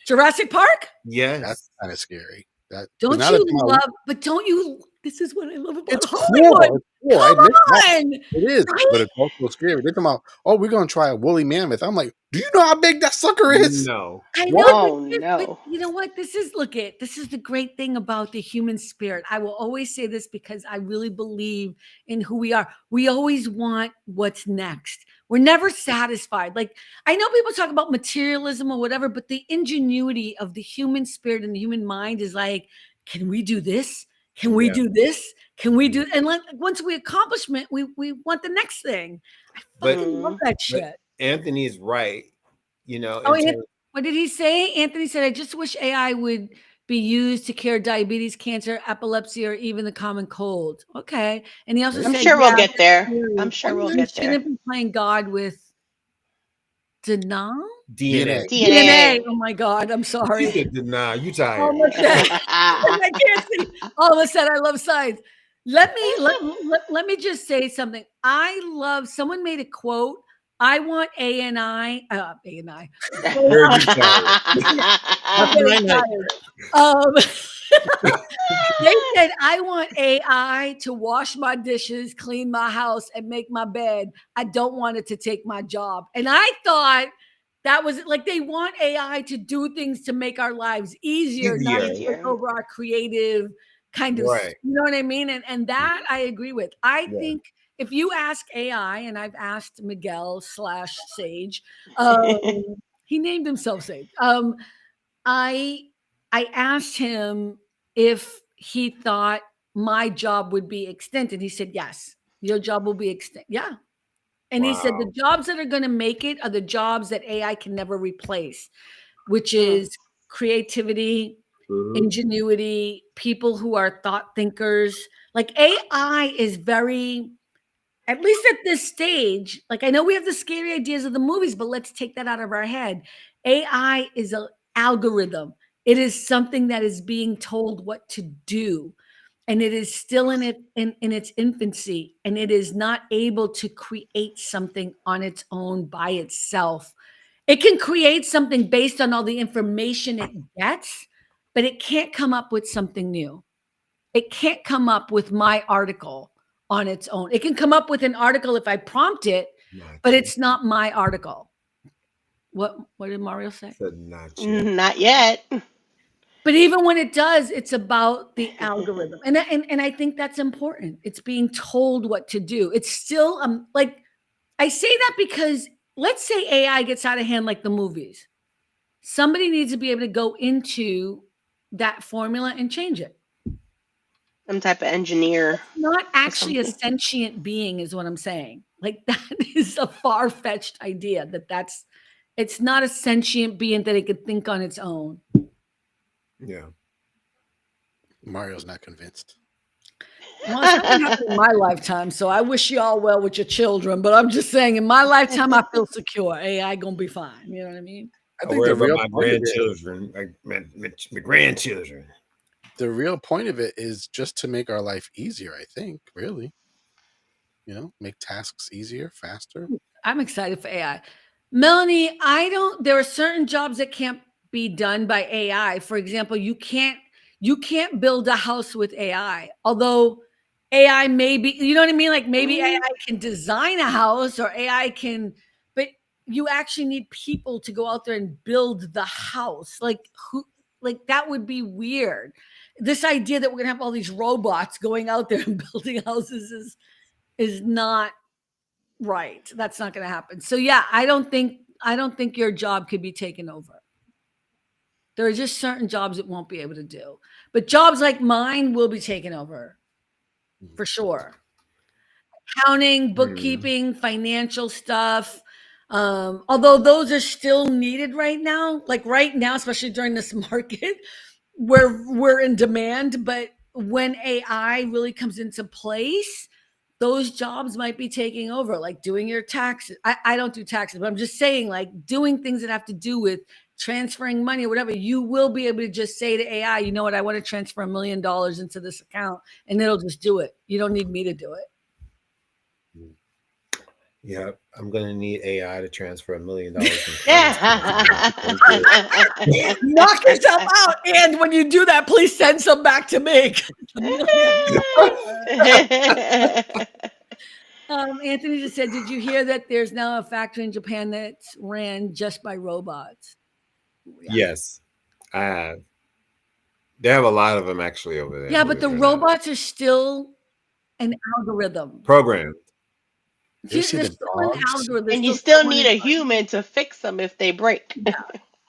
Jurassic Park? that's Yes, kind of scary. That because Don't now they're you talking about love, but don't you, this is what I love about it's cool. Hollywood. It's cool. I admit that. Come on. It is, but Right? it's also scary. They're talking about, oh, we're gonna try a woolly mammoth. I'm like, do you know how big that sucker is? no, I know, What? Oh but no. you know what? This is the great thing about the human spirit. I will always say this because I really believe in who we are. We always want what's next. We're never satisfied. Like, I know people talk about materialism or whatever, but the ingenuity of the human spirit and the human mind is like, can we do this? Can we yeah. do this? Can we do? And like once we accomplish it, we want the next thing. I But fucking love Mm. that but shit. Anthony is right. Oh, In and terms what did he say? Anthony said, "I just wish AI would be used to cure diabetes, cancer, epilepsy, or even the common cold." Okay, and he also Maybe. I'm said, sure we'll "Yeah, get there. I'm scary. sure we'll We get there. shouldn't be playing God with denial, DNA, DNA. DNA." DNA. Oh my God, I'm she sorry. said, "Nah, you tired." Almost said, I can't see. All of a sudden, I love science. Let me just say something. I love. Someone made a quote. I want A and I. A and I. Heard you tired. I'm Happy getting night night. tired. They said, I want AI to wash my dishes, clean my house, and make my bed. I don't want it to take my job. And I thought that was like they want AI to do things to make our lives easier, not Easier, to take Easier. over our creative kind of, right? you know what I mean? And that I agree with. I Yeah. think if you ask AI, and I've asked Miguel slash Sage, um, he named himself Sage. I I asked him if he thought my job would be extended. He said, "Yes, your job will be extended." Yeah. And he said, Wow. "The jobs that are going to make it are the jobs that AI can never replace, which Mm. is creativity, Mhm. ingenuity, people who are thought thinkers. Like AI is very, at least at this stage, like I know we have the scary ideas of the movies, but let's take that out of our head. AI is an algorithm. It is something that is being told what to do. And it is still in its infancy, and it is not able to create something on its own by itself. It can create something based on all the information it gets, but it can't come up with something new. It can't come up with my article on its own. It can come up with an article if I prompt it, Not but yet. it's not my article. What did Mario say? Said not yet. Not yet. But even when it does, it's about the algorithm. And I think that's important. It's being told what to do. It's still like I say that because let's say AI gets out of hand like the movies. Somebody needs to be able to go into that formula and change it. Some type of engineer Not or actually a something. sentient being is what I'm saying. Like that is a far-fetched idea that's it's not a sentient being that it could think on its own. Yeah. Mario's not convinced. Well, it's not gonna happen in my lifetime, so I wish you all well with your children, but I'm just saying in my lifetime, I feel secure. AI gonna be fine, you know what I mean? I I think worry the about real my point of it, grandchildren, my grandchildren. the real point of it is just to make our life easier. I think, really, make tasks easier, faster. I'm excited for AI. Melanie, there are certain jobs that can't be done by AI. For example, you can't build a house with AI. Although AI maybe, you know what I mean? Like maybe AI can design a house or AI can, but you actually need people to go out there and build the house. Like that would be weird. This idea that we're gonna have all these robots going out there and building houses is not right. That's not going to happen. So yeah, I don't think your job could be taken over. There are just certain jobs it won't be able to do. But jobs like mine will be taken over for sure. Accounting, bookkeeping, financial stuff. Although those are still needed right now, like right now, especially during this market where we're in demand. But when AI really comes into place, those jobs might be taking over, like doing your taxes. I don't do taxes, but I'm just saying, like doing things that have to do with transferring money or whatever. You will be able to just say to AI, you know what, I want to transfer $1 million into this account, and it'll just do it. You don't need me to do it. Yeah, I'm gonna need AI to transfer $1 million. Knock yourself out. And when you do that, please send some back to me. Anthony just said, did you hear that there's now a factory in Japan that's ran just by robots? Yeah. Yes, I have. They have a lot of them actually over there. Yeah, but the robots are still an algorithm. Programmed. There's still an algorithm. And you still need a human to fix them if they break.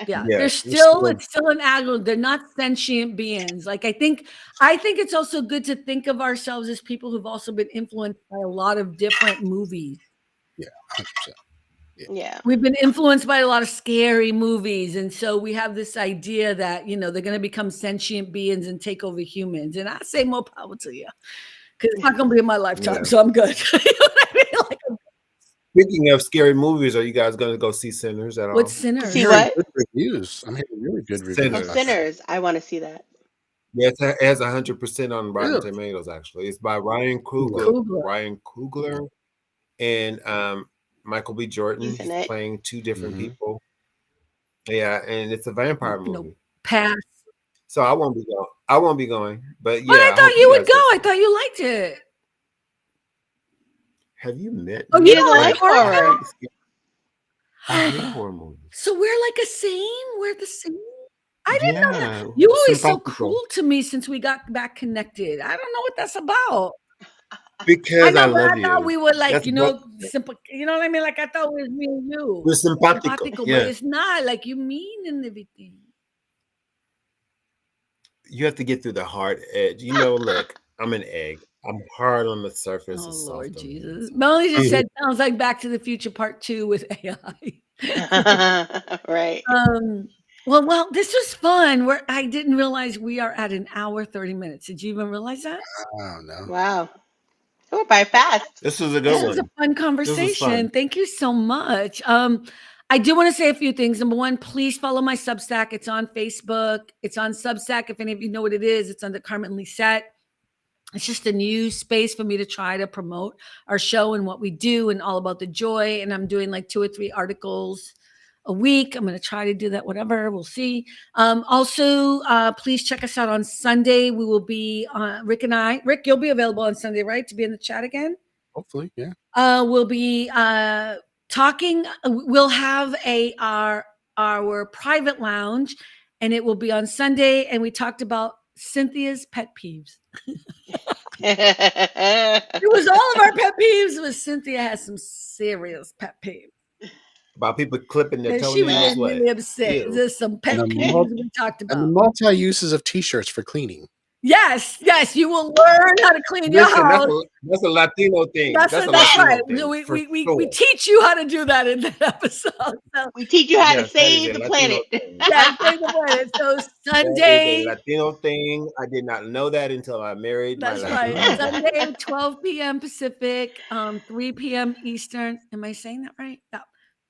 Yeah. It's still an algorithm. They're not sentient beings. Like I think it's also good to think of ourselves as people who've also been influenced by a lot of different movies. Yeah, 100%. Yeah. We've been influenced by a lot of scary movies. And so we have this idea that, they're going to become sentient beings and take over humans. And I say more power to you because it's not going to be in my lifetime. So I'm good. You know what I mean? Like, speaking of scary movies, are you guys going to go see Sinners at all? What's Sinners? See what? Good reviews. I'm hearing really good reviews. Sinners. Oh, Sinners. I want to see that. Yeah, it has 100% on Rotten Tomatoes. Actually, it's by Ryan Coogler. Ryan Coogler and Michael B. Jordan. He's playing two different people. Yeah, and it's a vampire movie. Pass. So I won't be going. But yeah, but I thought you would go. I thought you liked it. Have you met? Oh, you don't like horror? I hate horror movies. So we're like the same. I didn't know that. You always so cruel to me since we got back connected. I don't know what that's about. Because I love you. I thought we were like, simple. You know what I mean? Like I thought it was me and you. We're simpatico. Yeah. But it's not like you mean and everything. You have to get through the hard edge. Look, I'm an egg. I'm hard on the surface. Oh, Lord Jesus. Melanie just said, sounds like Back to the Future Part 2 with AI. Right. Well, this was fun. I didn't realize we are at an hour, 30 minutes. Did you even realize that? Oh, no. Wow. It went by fast. This was a good one. This was a fun conversation. Thank you so much. I do want to say a few things. Number one, please follow my Substack. It's on Facebook. It's on Substack. If any of you know what it is, it's under Carmen Lisette. It's just a new space for me to try to promote our show and what we do and all about the joy. And I'm doing like 2 or 3 articles a week. I'm going to try to do that, whatever. We'll see. Also, please check us out on Sunday. We will be, Rick and I. Rick, you'll be available on Sunday, right? To be in the chat again? Hopefully, yeah. We'll be talking. We'll have our private lounge, and it will be on Sunday. And we talked about Cynthia's pet peeves. It was all of our pet peeves, but Cynthia has some serious pet peeves. About people clipping their toenails. She was really upset. There's some pet peeves we talked about. And the multi-uses of T-shirts for cleaning. Yes, you will learn how to clean your Listen, house. that's a Latino thing. That's a That's Latino right. thing. We teach you how to do that in that episode. So, We teach you how to Yes, that is save a the Latino planet. thing. yeah, save the planet. So That is a Sunday, Latino thing. I did not know that until I married my that's Latino right. husband. Sunday, 12 p.m. Pacific, 3 p.m. Eastern. Am I saying that right? Yeah.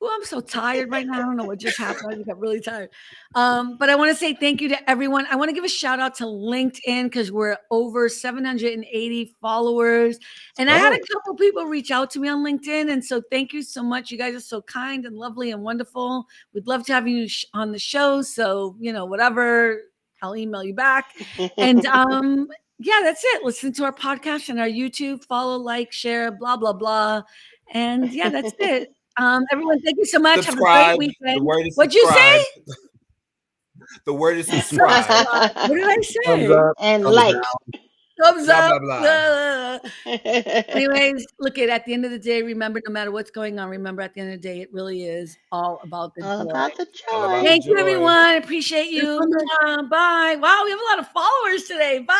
Oh, I'm so tired right now. I don't know what just happened. I just got really tired. But I want to say thank you to everyone. I want to give a shout out to LinkedIn because we're over 780 followers. And I had a couple people reach out to me on LinkedIn. And so thank you so much. You guys are so kind and lovely and wonderful. We'd love to have you on the show. So, whatever, I'll email you back. And yeah, that's it. Listen to our podcast and our YouTube, follow, like, share, blah, blah, blah. And yeah, that's it. Everyone, thank you so much. Subscribe. Have a great The weekend. word is What'd you subscribe. say? The word is subscribe. Subscribe. What did I Thumbs say? up, And thumbs like. down. Thumbs Blah, up. blah, blah. Anyways, look at the end of the day, remember, no matter what's going on, remember at the end of the day, it really is all about the All joy. about the All about joy. the Thank you, joy. everyone. Appreciate you. Bye. Wow, we have a lot of followers today. Bye.